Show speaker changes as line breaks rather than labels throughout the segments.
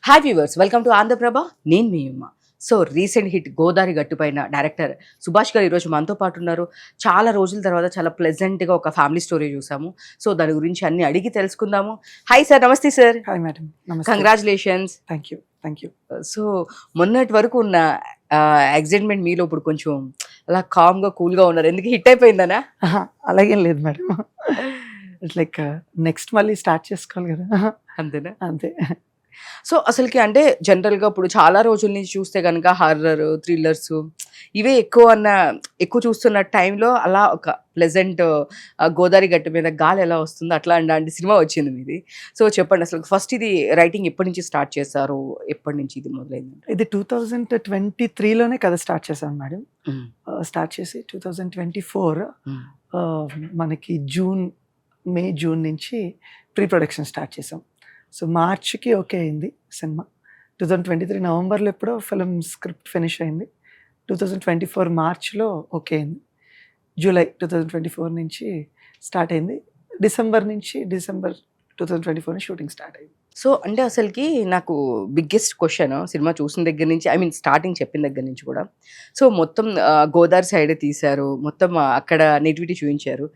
Hi viewers, welcome to Andhra Prabha. నేను మీ Umma. So recent hit Godari Gattupaina director Subhash garu ఈరోజు మనతో పాటు ఉన్నారు. చాలా రోజుల తర్వాత చాలా ప్లెజెంట్గా ఒక ఫ్యామిలీ స్టోరీ చూసాము. సో దాని గురించి అన్ని అడిగి తెలుసుకుందాము. హాయ్ సార్, నమస్తే సార్.
హాయ్ మేడం, నమస్తే.
Congratulations.
Thank you, thank you.
So మొన్నటి వరకు ఉన్న ఎగ్జైట్మెంట్ మీలో ఇప్పుడు కొంచెం అలా కామ్గా కూల్గా ఉన్నారు. ఎందుకు హిట్ అయిపోయిందనా?
అలాగేం లేదు మేడం. ఇట్స్ లైక్ నెక్స్ట్ మళ్ళీ స్టార్ట్ చేసుకోవాలి కదా.
అంతేనా?
అంతే.
సో అసలుకి అంటే జనరల్గా ఇప్పుడు చాలా రోజుల నుంచి చూస్తే కనుక హారర్, థ్రిల్లర్స్ ఇవే ఎక్కువ చూస్తున్న టైంలో అలా ఒక ప్లెజెంట్ గోదావరి గట్టు మీద గాలి ఎలా వస్తుందో అట్లా అలాంటి సినిమా వచ్చింది మీది. సో చెప్పండి, అసలు ఫస్ట్ ఇది రైటింగ్ ఎప్పటి నుంచి స్టార్ట్ చేశారు, ఎప్పటి నుంచి ఇది మొదలైంది?
ఇది 2023లోనే కథ స్టార్ట్ చేశాను మేడం. స్టార్ట్ చేసి 2024 మనకి మే జూన్ నుంచి ప్రీ ప్రొడక్షన్ స్టార్ట్ చేసాం. సో మార్చ్కి ఓకే అయింది సినిమా. 2023 నవంబర్లో ఎప్పుడో ఫిల్మ్ స్క్రిప్ట్ ఫినిష్ అయింది. 2024 మార్చ్లో ఓకే అయింది. జూలై 2024 నుంచి స్టార్ట్ అయింది. డిసెంబర్ 2024 షూటింగ్ స్టార్ట్ అయింది.
సో అంటే అసలుకి నాకు బిగ్గెస్ట్ క్వశ్చన్ సినిమా చూసిన దగ్గర నుంచి, ఐ మీన్ స్టార్టింగ్ చెప్పిన దగ్గర నుంచి కూడా, సో మొత్తం గోదావరి సైడ్ తీశారు, మొత్తం అక్కడ నేటివిటీ చూపించారు.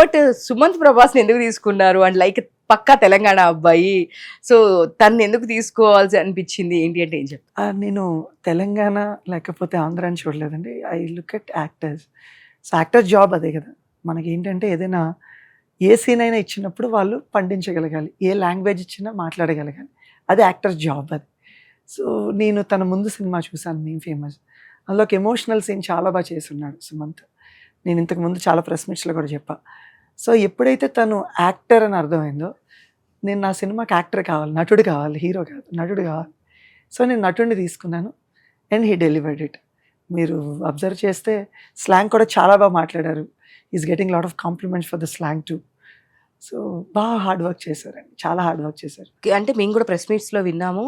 బట్ సుమంత్ ప్రభాస్ని ఎందుకు తీసుకున్నారు? అండ్ లైక్ పక్కా తెలంగాణ అబ్బాయి, సో తను ఎందుకు తీసుకోవాల్సి అనిపించింది? ఏంటి అంటే ఏం చెప్తాను?
నేను తెలంగాణ లేకపోతే ఆంధ్ర అని చూడలేదండి. I look at actors. So actor job అదే కదా. మనకి ఏంటంటే ఏదైనా ఏ సీన్ అయినా ఇచ్చినప్పుడు వాళ్ళు పండించగలగాలి, ఏ లాంగ్వేజ్ ఇచ్చినా మాట్లాడగలగాలి. అది యాక్టర్ జాబ్ అది. సో నేను తన ముందు సినిమా చూశాను, మేము ఫేమస్. అందులో ఒక ఎమోషనల్ సీన్ చాలా బాగా చేస్తున్నాడు సుమంత్. నేను ఇంతకుముందు చాలా ప్రెస్ మీట్స్లో కూడా చెప్పా. సో ఎప్పుడైతే తను యాక్టర్ అని అర్థమైందో, నేను నా సినిమాకి యాక్టర్ కావాలి, నటుడు కావాలి, హీరో కాదు, నటుడు కావాలి. సో నేను నటుడిని తీసుకున్నాను అండ్ హీ డెలివర్డ్ ఇట్. మీరు అబ్జర్వ్ చేస్తే స్లాంగ్ కూడా చాలా బాగా మాట్లాడారు. Is getting lot of compliments for the slang to. So బాగా హార్డ్ వర్క్ చేశారండి, చాలా హార్డ్ వర్క్ చేశారు.
అంటే మేము కూడా ప్రెస్ మీట్స్లో విన్నాము,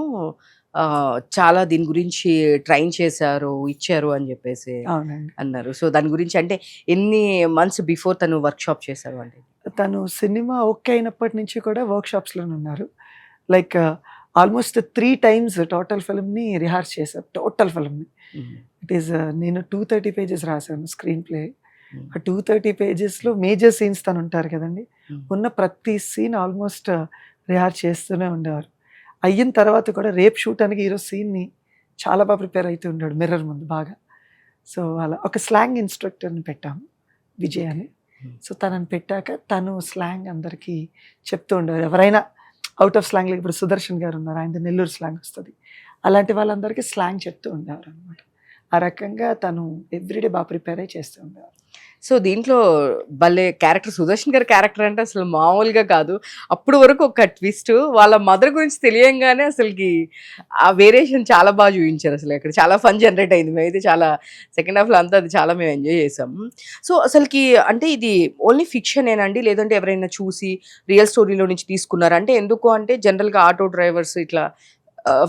చాలా దీని గురించి ట్రైన్ చేశారు, ఇచ్చారు అని చెప్పేసి
అవునండి
అన్నారు. సో దాని గురించి అంటే ఎన్ని మంత్స్ బిఫోర్ తను వర్క్ షాప్ చేశారు అంటే?
తను సినిమా ఓకే అయినప్పటి నుంచి కూడా వర్క్షాప్స్లోనే ఉన్నారు. లైక్ ఆల్మోస్ట్ 3 times టోటల్ ఫిల్మ్ని రిహార్స్ చేశారు. టోటల్ ఫిల్మ్ని ఇట్ ఈస్ నేను 230 pages రాశాను స్క్రీన్ ప్లే. ఆ 230 pagesలో మేజర్ సీన్స్ తను ఉంటారు కదండి, ఉన్న ప్రతి సీన్ ఆల్మోస్ట్ రిహార్స్ చేస్తూనే ఉండేవారు. అయిన తర్వాత కూడా రేపు షూట్ అని ఈరోజు సీన్ని చాలా బాగా ప్రిపేర్ అవుతూ ఉన్నాడు మిర్రర్ ముందు బాగా. సో అలా ఒక స్లాంగ్ ఇన్స్ట్రక్టర్ని పెట్టాము, విజయ్ అని. సో తనని పెట్టాక తను స్లాంగ్ అందరికీ చెప్తూ ఉండేవారు. ఎవరైనా అవుట్ ఆఫ్ స్లాంగ్, ఇప్పుడు సుదర్శన్ గారు ఉన్నారు, ఆయన నెల్లూరు స్లాంగ్ వస్తుంది, అలాంటి వాళ్ళందరికీ స్లాంగ్ చెప్తూ ఉండేవారు అనమాట. ఆ రకంగా తను ఎవ్రీడే బాగా ప్రిపేర్ అయ్యి చేస్తూ ఉండేవారు.
సో దీంట్లో భలే క్యారెక్టర్, సుదర్శన్ గారి క్యారెక్టర్ అంటే అసలు మామూలుగా కాదు. అప్పుడు వరకు ఒక ట్విస్ట్, వాళ్ళ మదర్ గురించి తెలియంగానే అసలుకి ఆ వేరియేషన్ చాలా బాగా చూపించారు. అసలు అక్కడ చాలా ఫన్ జనరేట్ అయింది. మేమైతే చాలా సెకండ్ హాఫ్లో అంతా అది చాలా మేము ఎంజాయ్ చేసాము. సో అసలుకి అంటే ఇది ఓన్లీ ఫిక్షన్ ఏనండి, లేదంటే ఎవరైనా చూసి రియల్ స్టోరీలో నుంచి తీసుకున్నారా? అంటే ఎందుకు అంటే జనరల్గా ఆటో డ్రైవర్స్ ఇట్లా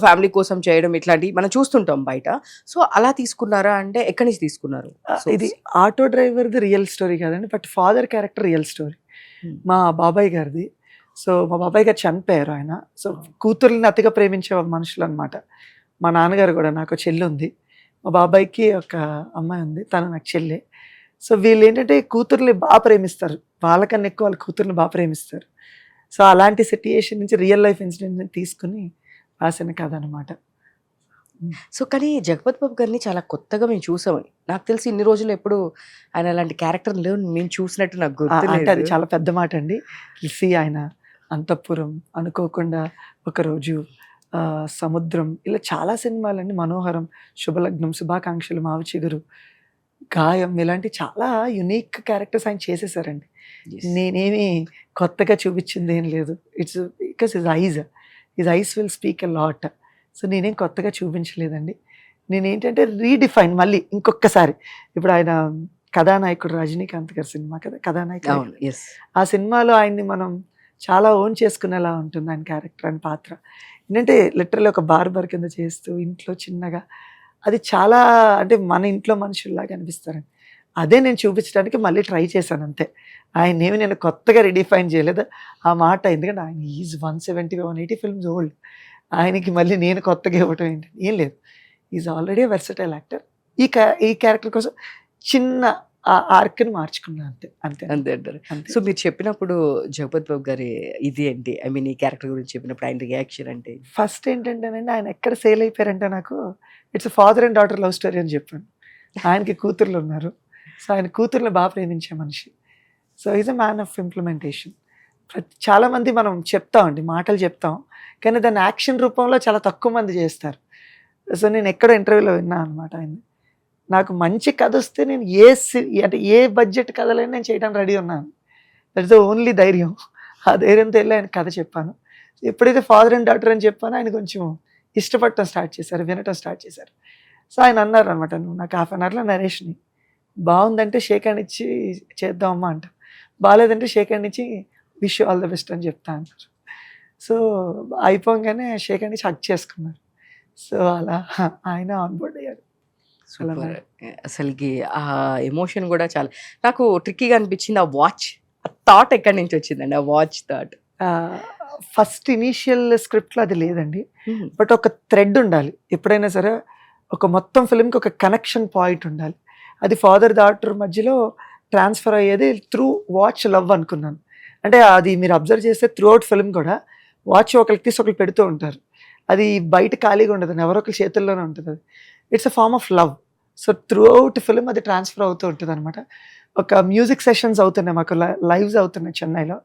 ఫ్యామిలీ కోసం చేయడం ఇట్లాంటివి మనం చూస్తుంటాం బయట. సో అలా తీసుకున్నారా అంటే ఎక్కడి నుంచి తీసుకున్నారు?
ఇది ఆటో డ్రైవర్ది రియల్ స్టోరీ కాదండి, but father character real story. మా బాబాయ్ గారిది. సో మా బాబాయ్ గారు చనిపోయారు ఆయన. సో కూతుర్ని అతిగా ప్రేమించే మనుషులు అనమాట. మా నాన్నగారు కూడా, నాకు చెల్లి ఉంది, మా బాబాయ్కి ఒక అమ్మాయి ఉంది, తను నాకు చెల్లె. సో వీళ్ళు ఏంటంటే కూతుర్ని బాగా ప్రేమిస్తారు, వాళ్ళకన్నా ఎక్కువ వాళ్ళ కూతుర్ని బాగా ప్రేమిస్తారు. సో అలాంటి సిట్యుయేషన్ నుంచి రియల్ లైఫ్ ఇన్సిడెంట్ తీసుకుని రాసిన కథ అనమాట.
సో కానీ జగపతి బాబు గారిని చాలా కొత్తగా మేము చూసామని నాకు తెలిసి, ఇన్ని రోజులు ఎప్పుడు ఆయన అలాంటి క్యారెక్టర్ లేవు మేము చూసినట్టు నాకు
అంటే అది
గుర్తు.
చాలా పెద్ద మాట అండి. ఆయన అంతఃపురం, అనుకోకుండా ఒకరోజు, సముద్రం, ఇలా చాలా సినిమాలండి, మనోహరం, శుభలగ్నం, శుభాకాంక్షలు, మావి చిగురు, గాయం, ఇలాంటి చాలా యునిక్ క్యారెక్టర్స్ ఆయన చేసేసారండి. నేనేమి కొత్తగా చూపించింది ఏం లేదు. It's because his eyes will speak a lot. So నేనేం కొత్తగా చూపించలేదండి. నేనేంటంటే రీడిఫైన్ మళ్ళీ ఇంకొకసారి, ఇప్పుడు ఆయన కథానాయకుడు రజనీకాంత్ గారి సినిమా కదా కథానాయకుడు, ఆ సినిమాలో ఆయన్ని మనం చాలా ఓన్ చేసుకునేలా ఉంటుంది ఆయన క్యారెక్టర్, ఆయన పాత్ర. ఏంటంటే లిటరల్లీ ఒక బార్బర్ కింద చేస్తూ ఇంట్లో చిన్నగా, అది చాలా అంటే మన ఇంట్లో మనుషుల్లాగా అనిపిస్తారండి. అదే నేను చూపించడానికి మళ్ళీ ట్రై చేశాను అంతే. ఆయనేమి నేను కొత్తగా రిడిఫైన్ చేయలేదు ఆ మాట. ఎందుకంటే ఆయన ఈజ్ 170-180 ఫిల్మ్స్ ఓల్డ్. ఆయనకి మళ్ళీ నేను కొత్తగా ఇవ్వటం ఏంటి, ఏం లేదు. Is already versatile actor. ఈ క్యారెక్టర్ కోసం చిన్న ఆర్క్ని మార్చుకున్నా, అంతే అంతే
అంతే అంటారు.
అంతే.
సో మీరు చెప్పినప్పుడు జగపతి బాబు గారి ఇది ఏంటి, ఐ మీన్ ఈ క్యారెక్టర్ గురించి చెప్పినప్పుడు ఆయన రియాక్షన్ అంటే
ఫస్ట్ ఏంటంటేనండి, ఆయన ఎక్కడ సేల్ అయిపోయారంటే, నాకు it's father and daughter love story అని చెప్పాను. ఆయనకి కూతుర్లు ఉన్నారు. సో ఆయన కూతుర్లు బాగా ప్రేమించే మనిషి. So is a man of implementation. చాలామంది మనం చెప్తామండి, మాటలు చెప్తాం, కానీ దాన్ని యాక్షన్ రూపంలో చాలా తక్కువ మంది చేస్తారు. సో నేను ఎక్కడో ఇంటర్వ్యూలో విన్నాను అనమాట ఆయన, నాకు మంచి కథ వస్తే నేను అంటే ఏ బడ్జెట్ కథలైనా నేను చేయడానికి రెడీ ఉన్నాను. దట్స్ ద ఓన్లీ ధైర్యం. ఆ ధైర్యంతో వెళ్ళి ఆయన కథ చెప్పాను. ఎప్పుడైతే ఫాదర్ అండ్ డాటర్ అని చెప్పానో ఆయన కొంచెం ఇష్టపడటం స్టార్ట్ చేశారు, వినటం స్టార్ట్ చేశారు. సో ఆయన అన్నారు అనమాట, నువ్వు నాకు హాఫ్ అన్ అవర్లో నరేష్ని, బాగుందంటే షేక్ హ్యాండ్ ఇచ్చి చేద్దామమ్మా అంట, బాగాలేదంటే షేక్ హ్యాండ్ ఇచ్చి wish you all the best అని చెప్తా అంటారు. సో అయిపోగానే షేక్ హ్యాండ్ ఇచ్చి హక్ చేసుకున్నారు. సో అలా ఆయన ఆన్బోర్డ్ అయ్యారు.
సూపర్. అసలుకి ఆ ఎమోషన్ కూడా చాలా నాకు ట్రిక్కీగా అనిపించింది. ఆ వాచ్, ఆ థాట్ ఎక్కడి నుంచి వచ్చిందండి, ఆ వాచ్ థాట్?
ఫస్ట్ ఇనీషియల్ స్క్రిప్ట్లో అది లేదండి, బట్ ఒక థ్రెడ్ ఉండాలి ఎప్పుడైనా సరే. ఒక మొత్తం ఫిల్మ్కి ఒక కనెక్షన్ పాయింట్ ఉండాలి. అది ఫాదర్ డాటర్ మధ్యలో ట్రాన్స్ఫర్ అయ్యేది త్రూ వాచ్ లవ్ అనుకున్నాను. అంటే అది మీరు అబ్జర్వ్ చేస్తే త్రూ అవుట్ ఫిల్మ్ కూడా వాచ్ ఒకరికి తీసి ఒకరు పెడుతూ ఉంటారు. అది బయట ఖాళీగా ఉండదు, ఎవరో ఒకరి చేతుల్లోనే ఉంటుంది. అది it's a form of love. So throughout film అది ట్రాన్స్ఫర్ అవుతూ ఉంటుంది అనమాట. ఒక మ్యూజిక్ సెషన్స్ అవుతున్నాయి మాకు, లైవ్స్ అవుతున్నాయి చెన్నైలో.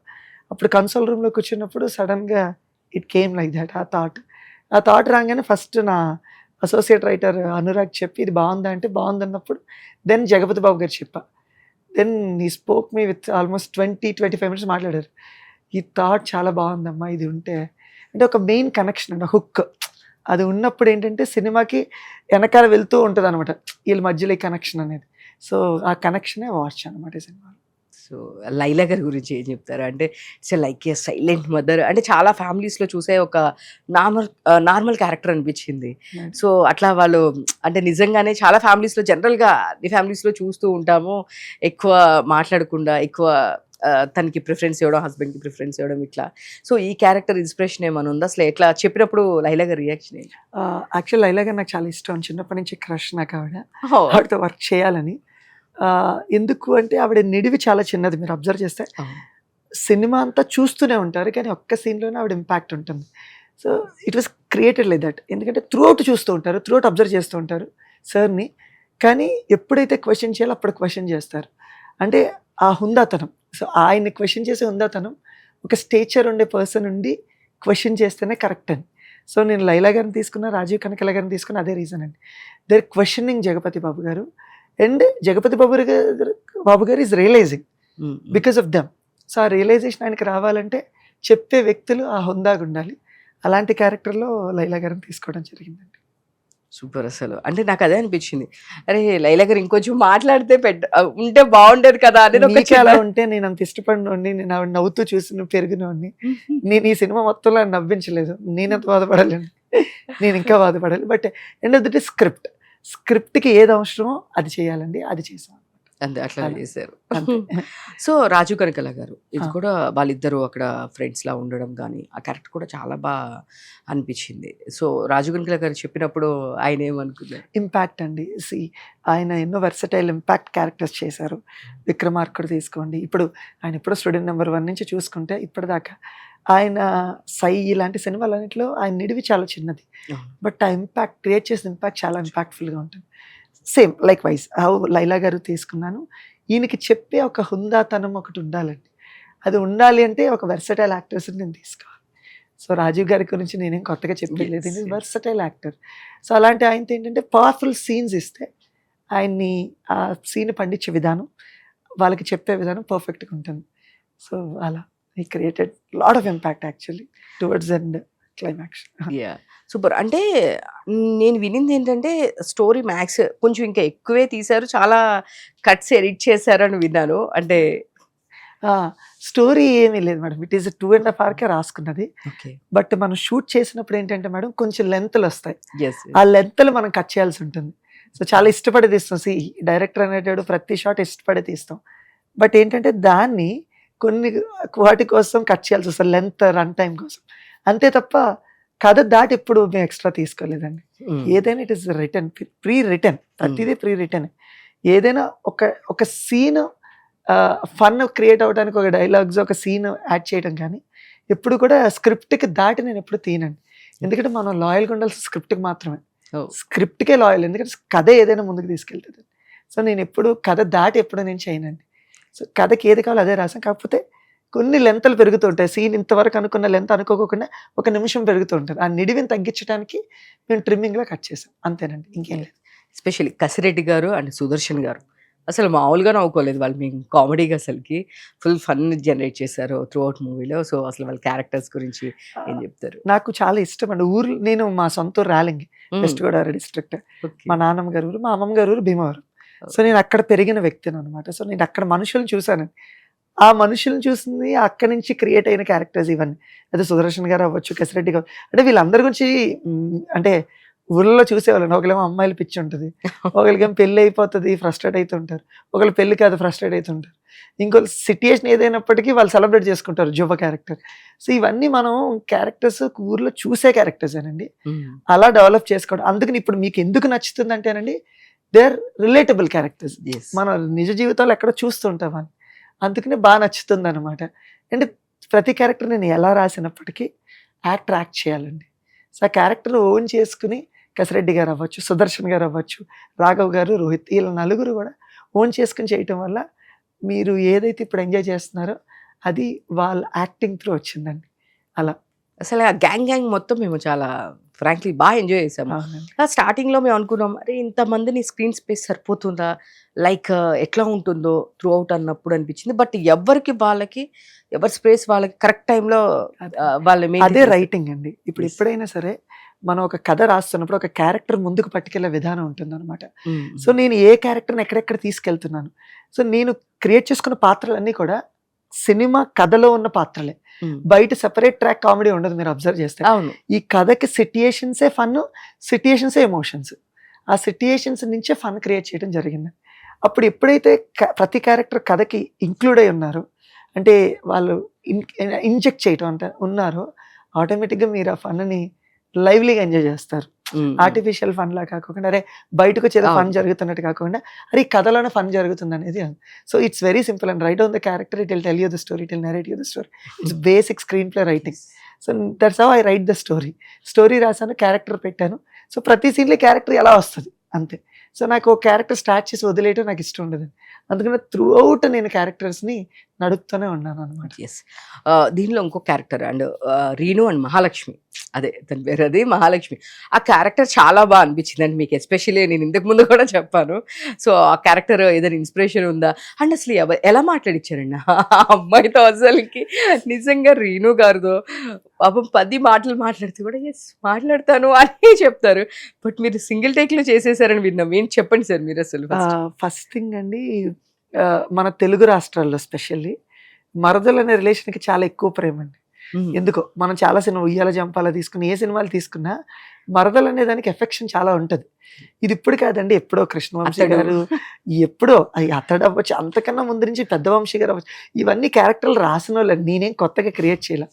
అప్పుడు కన్సోల్ రూమ్లో కూర్చున్నప్పుడు సడన్గా ఇట్ కేమ్ లైక్ దట్. ఆ థాట్ రాగానే ఫస్ట్ నా అసోసియేట్ రైటర్ అనురాగ్ చెప్పి ఇది బాగుందా అంటే బాగుంది అన్నప్పుడు, దెన్ జగపతి బాబు గారు చెప్పా. దెన్ ఈ spoke me with almost 20-25 minutes మాట్లాడారు. ఈ థాట్ చాలా బాగుందమ్మా, ఇది ఉంటే అంటే ఒక మెయిన్ కనెక్షన్ అండి, హుక్. అది ఉన్నప్పుడు ఏంటంటే సినిమాకి వెనకాల వెళ్తూ ఉంటుంది అనమాట, వీళ్ళ మధ్యలో ఈ కనెక్షన్ అనేది. సో ఆ కనెక్షనే వాచ్ అనమాట ఈ సినిమా.
సో లైలా గారి గురించి ఏం చెప్తారు? అంటే it's like A silent mother, అంటే చాలా ఫ్యామిలీస్లో చూసే ఒక నార్మల్ క్యారెక్టర్ అనిపించింది. సో అట్లా వాళ్ళు అంటే నిజంగానే చాలా ఫ్యామిలీస్లో, జనరల్గా అన్ని ఫ్యామిలీస్లో చూస్తూ ఉంటాము, ఎక్కువ మాట్లాడకుండా ఎక్కువ తనకి ప్రిఫరెన్స్ ఇవ్వడం, హస్బెండ్కి ప్రిఫరెన్స్ ఇవ్వడం ఇట్లా. సో ఈ క్యారెక్టర్ ఇన్స్పిరేషన్ ఏమైనా ఉందా అసలు? ఎట్లా చెప్పినప్పుడు లైలా గారి రియాక్షన్ ఏంటి?
యాక్చువల్ లైలా గారు నాకు చాలా ఇష్టం, చిన్నప్పటి నుంచి క్రష్ నాకు ఆవిడతో వర్క్ చేయాలని. ఎందుకు అంటే ఆవిడ నిడివి చాలా చిన్నది, మీరు అబ్జర్వ్ చేస్తే సినిమా అంతా చూస్తూనే ఉంటారు, కానీ ఒక్క సీన్లోనే ఆవిడ ఇంపాక్ట్ ఉంటుంది. So it was created like that. ఎందుకంటే త్రూ అవుట్ చూస్తూ ఉంటారు, త్రూ అవుట్ అబ్జర్వ్ చేస్తూ ఉంటారు సార్ని, కానీ ఎప్పుడైతే క్వశ్చన్ చేయాలో అప్పుడు క్వశ్చన్ చేస్తారు. అంటే ఆ హుందాతనం, సో ఆయన్ని క్వశ్చన్ చేసే హుందాతనం ఒక స్టేచర్ ఉండే పర్సన్ ఉండి క్వశ్చన్ చేస్తేనే కరెక్ట్ అని. సో నేను లైలా గారిని తీసుకున్నా, రాజీవ్ కనకాల గారిని తీసుకున్నా, అదే రీజన్ అండి. దేర్ క్వశ్చనింగ్ జగపతి బాబు గారు, అండ్ జగపతి బాబు గారు is realising because of them. So ఆ రియలైజేషన్ ఆయనకి రావాలంటే చెప్పే వ్యక్తులు ఆ హుందాగా ఉండాలి. అలాంటి క్యారెక్టర్లో లైలా గారిని తీసుకోవడం జరిగిందండి.
సూపర్. అసలు అంటే నాకు అదే అనిపించింది, అరే లైలా గారు ఇంకొంచెం మాట్లాడితే ఉంటే బాగుండేది కదా అనేది ఒక
నీకే అలా ఉంటే నేను అంత ఇష్టపడినోడిని, నేను ఆవిడ నవ్వుతూ చూసి పెరిగినోడిని, నేను ఈ సినిమా మొత్తంలో ఆయన నవ్వించలేదు, నేనెంత బాధపడాలండి, నేను ఇంకా బాధపడాలి. But end of the day స్క్రిప్ట్కి ఏది అవసరమో అది చేయాలండి, అది చేసాం
అంతే, అట్లా చేశారు. సో రాజు కనకల గారు, ఇది కూడా వాళ్ళిద్దరూ అక్కడ ఫ్రెండ్స్ లా ఉండడం కానీ ఆ క్యారెక్టర్ కూడా చాలా బాగా అనిపించింది. సో రాజు కనకల గారు చెప్పినప్పుడు ఆయన ఏమనుకున్నారు?
ఇంపాక్ట్ అండి. ఆయన ఎన్నో వెర్సటైల్ ఇంపాక్ట్ క్యారెక్టర్స్ చేశారు. విక్రమార్కుడు తీసుకోండి, ఇప్పుడు ఆయన ఎప్పుడో స్టూడెంట్ నెంబర్ 1 నుంచి చూసుకుంటే ఇప్పటిదాకా ఆయన సై ఇలాంటి సినిమాలన్నింటిలో ఆయన నిడివి చాలా చిన్నది, బట్ ఆ ఇంపాక్ట్ క్రియేట్ చేసిన ఇంపాక్ట్ చాలా ఇంపాక్ట్ఫుల్గా ఉంటుంది. Same like wise how Laila గారు తీసుకున్నాను, ఈయనకి చెప్పే ఒక హుందాతనం ఒకటి ఉండాలండి. అది ఉండాలి అంటే ఒక వెర్సటైల్ యాక్టర్స్ని నేను తీసుకోవాలి. సో రాజీవ్ గారి గురించి నేనేం కొత్తగా చెప్పలేదు, వెర్సటైల్ యాక్టర్. సో అలాంటి ఆయనతో ఏంటంటే పవర్ఫుల్ సీన్స్ ఇస్తే ఆయన్ని ఆ సీన్ పండించే విధానం, వాళ్ళకి చెప్పే విధానం పర్ఫెక్ట్గా ఉంటుంది. సో అలా he created lot of impact actually towards the climax.
Super. అంటే నేను వినింది ఏంటంటే స్టోరీ మ్యాక్స్ కొంచెం ఇంకా ఎక్కువే తీశారు, చాలా కట్స్ ఎడిట్ చేశారు అని విన్నాను. అంటే
స్టోరీ ఏమీ లేదు మేడం, ఇట్ ఈస్ 2.5 hours రాసుకున్నది. బట్ మనం షూట్ చేసినప్పుడు ఏంటంటే మేడం కొంచెం లెంత్లు వస్తాయి, ఆ లెంత్లు మనం కట్ చేయాల్సి ఉంటుంది. సో చాలా ఇష్టపడి తీస్తాం, డైరెక్టర్ అనేటాడు ప్రతి షాట్ ఇష్టపడి తీస్తాం. బట్ ఏంటంటే దాన్ని కొన్ని వాటి కోసం కట్ చేయాల్సి వస్తుంది, లెంత్ రన్ టైం కోసం, అంతే తప్ప కథ దాటి ఎప్పుడు మేము ఎక్స్ట్రా తీసుకోలేదండి. ఏదైనా it is return, pre return, ప్రతిదీ ప్రీ రిటర్న్. ఏదైనా ఒక సీన్ ఫన్ క్రియేట్ అవ్వడానికి ఒక డైలాగ్స్ ఒక సీన్ యాడ్ చేయడం కానీ ఎప్పుడు కూడా స్క్రిప్ట్కి దాటి నేను ఎప్పుడు తీయనండి. ఎందుకంటే మనం లాయల్గా ఉండాల్సిన స్క్రిప్ట్కి మాత్రమే, స్క్రిప్ట్కే లాయల్. ఎందుకంటే కథ ఏదైనా ముందుకు తీసుకెళ్తుంది. సో నేను ఎప్పుడు కథ దాటి ఎప్పుడు నేను చేయనండి. సో కథకి ఏది కావాలో అదే రాసాను. కాకపోతే కొన్ని లెంతలు పెరుగుతూ ఉంటాయి. సీన్ ఇంతవరకు అనుకున్న లెంత్ అనుకోకుండా 1 నిమిషం పెరుగుతూ ఉంటుంది. ఆ నిడివిని తగ్గించడానికి మేము ట్రిమ్మింగ్లో కట్ చేసాం, అంతేనండి, ఇంకేం లేదు.
ఎస్పెషల్లీ కసిరెడ్డి గారు అండ్ సుదర్శన్ గారు అసలు మామూలుగా నవ్వుకోలేదు వాళ్ళు. మేము కామెడీగా అసలుకి ఫుల్ ఫన్ జనరేట్ చేశారు త్రూ అవుట్ మూవీలో. సో అసలు వాళ్ళ క్యారెక్టర్స్ గురించి ఏం చెప్తారు?
నాకు చాలా ఇష్టం అండి. నేను మా సొంత ఊరు రాలింగి, వెస్ట్ గోదావరి డిస్ట్రిక్ట్. మా నాన్నమ్మ గారి ఊరు, మా అమ్మమ్మ గారి ఊరు భీమవరం. సో నేను అక్కడ పెరిగిన వ్యక్తిని అనమాట. సో నేను అక్కడ మనుషులను చూశాను. ఆ మనుషులను చూసింది అక్కడి నుంచి క్రియేట్ అయిన క్యారెక్టర్స్ ఇవన్నీ. అదే సుదర్శన్ గారు అవ్వచ్చు, కసిరెడ్డి గారు, అంటే వీళ్ళందరి గురించి అంటే ఊళ్ళో చూసేవాళ్ళని. ఒకళ్ళేమో అమ్మాయిలు పిచ్చి ఉంటుంది, ఒకరికేమో పెళ్ళి అయిపోతుంది ఫ్రస్ట్రేట్ అవుతుంటారు, ఒకళ్ళు పెళ్ళి కాదు ఫ్రస్ట్రేట్ అవుతుంటారు, ఇంకొకరు సిట్యుయేషన్ ఏదైనప్పటికీ వాళ్ళు సెలబ్రేట్ చేసుకుంటారు జువ్వ క్యారెక్టర్. సో ఇవన్నీ మనం క్యారెక్టర్స్ ఊర్లో చూసే క్యారెక్టర్సేనండి, అలా డెవలప్ చేసుకోవడం. అందుకని ఇప్పుడు మీకు ఎందుకు నచ్చుతుంది అంటేనండి, దే ఆర్ రిలేటబుల్ క్యారెక్టర్స్, మన నిజ జీవితంలో ఎక్కడ చూస్తుంటాం అని. అందుకనే బాగా నచ్చుతుంది అనమాట. అంటే ప్రతి క్యారెక్టర్ నేను ఎలా రాసినప్పటికీ యాక్ట్ చేయాలండి. సో ఆ క్యారెక్టర్ ఓన్ చేసుకుని కసిరెడ్డి గారు అవ్వచ్చు, సుదర్శన్ గారు అవ్వచ్చు, రాఘవ్ గారు, రోహిత్, వీళ్ళ నలుగురు కూడా ఓన్ చేసుకుని చేయటం వల్ల మీరు ఏదైతే ఇప్పుడు ఎంజాయ్ చేస్తున్నారో అది వాళ్ళ యాక్టింగ్ త్రూ వచ్చిందండి. అలా
అసలు ఆ గ్యాంగ్ మొత్తం మేము చాలా ఫ్రాంక్లీ బాగా ఎంజాయ్ చేసాము. స్టార్టింగ్లో మేము అనుకున్నాం, అరే ఇంతమందిని స్క్రీన్ స్పేస్ సరిపోతుందా, లైక్ ఎట్లా ఉంటుందో త్రూ అవుట్ అన్నప్పుడు అనిపించింది. బట్ వాళ్ళకి ఎవరి స్పేస్ వాళ్ళకి కరెక్ట్ టైంలో
అదే రైటింగ్ అండి. ఇప్పుడు ఎప్పుడైనా సరే మనం ఒక కథ రాస్తున్నప్పుడు ఒక క్యారెక్టర్ ముందుకు పట్టుకెళ్లే విధానం ఉంటుంది అనమాట. సో నేను ఏ క్యారెక్టర్ని ఎక్కడెక్కడ తీసుకెళ్తున్నాను, సో నేను క్రియేట్ చేసుకున్న పాత్రలన్నీ కూడా సినిమా కథలో ఉన్న పాత్రలే. బయట సెపరేట్ ట్రాక్ కామెడీ ఉండదు. మీరు అబ్జర్వ్ చేస్తే ఈ కథకి సిట్యుయేషన్సే ఫన్, సిట్యుయేషన్సే ఎమోషన్స్. ఆ సిట్యుయేషన్స్ నుంచే ఫన్ క్రియేట్ చేయడం జరిగింది. అప్పుడు ఎప్పుడైతే ప్రతి క్యారెక్టర్ కథకి ఇంక్లూడ్ అయి ఉన్నారో, అంటే వాళ్ళు ఇంజెక్ట్ చేయటం అంటే ఉన్నారో, ఆటోమేటిక్గా మీరు ఆ ఫన్ని లైవ్లీగా ఎంజాయ్ చేస్తారు. ఆర్టిఫిషియల్ ఫన్ లా కాకుండా, అరే బయటకు వచ్చేది ఫన్ జరుగుతున్నట్టు కాకుండా, అరే ఈ కథలోనే ఫన్ జరుగుతుంది అనేది. So it's very simple and right on the character, it will tell you the story, it will narrate you the story. It's basic screen play writing. So that's how I right the story రాసాను, character పెట్టాను. So ప్రతి సీన్లో character ఎలా వస్తుంది అంతే. So నాకు ఒక character start చేసి వదిలేయటం నాకు ఇష్టం ఉండదు. అందుకని త్రూ అవుట్ నేను క్యారెక్టర్స్ని నడుపుతూనే ఉన్నాను అనమాట.
దీనిలో ఇంకో character and Reenu and Mahalakshmi, అదే తన పేరు, అది మహాలక్ష్మి. ఆ క్యారెక్టర్ చాలా బాగా అనిపించింది అండి మీకు. ఎస్పెషల్లీ నేను ఇంతకు ముందు కూడా చెప్పాను. సో ఆ క్యారెక్టర్ ఏదైనా ఇన్స్పిరేషన్ ఉందా అండ్ అసలు ఎలా మాట్లాడిచ్చారండి ఆ అమ్మాయితో? అసలుకి నిజంగా రీను గారితో పాపం 10 మాటలు మాట్లాడితే కూడా ఎస్ మాట్లాడతాను అని చెప్తారు. బట్ మీరు సింగిల్ టేక్లో చేసేసారని విన్నాం. ఏం చెప్పండి సార్ మీరు అసలు?
ఫస్ట్ థింగ్ అండి, మన తెలుగు రాష్ట్రాల్లో స్పెషల్లీ మరదలు అనే రిలేషన్కి చాలా ఎక్కువ ప్రేమ అండి. ఎందుకో మనం చాలా సినిమా ఉయ్యాల జంపాల తీసుకుని ఏ సినిమాలు తీసుకున్నా మరదలు అనే దానికి ఎఫెక్షన్ చాలా ఉంటుంది. ఇది ఇప్పుడు కాదండి, ఎప్పుడో కృష్ణవంశీ గారు, ఎప్పుడో అతడు అవ్వచ్చు, అంతకన్నా ముందు నుంచి పెద్ద వంశీ గారు అవ్వచ్చు, ఇవన్నీ క్యారెక్టర్లు రాసిన వాళ్ళు, నేనేం కొత్తగా క్రియేట్ చేయాల.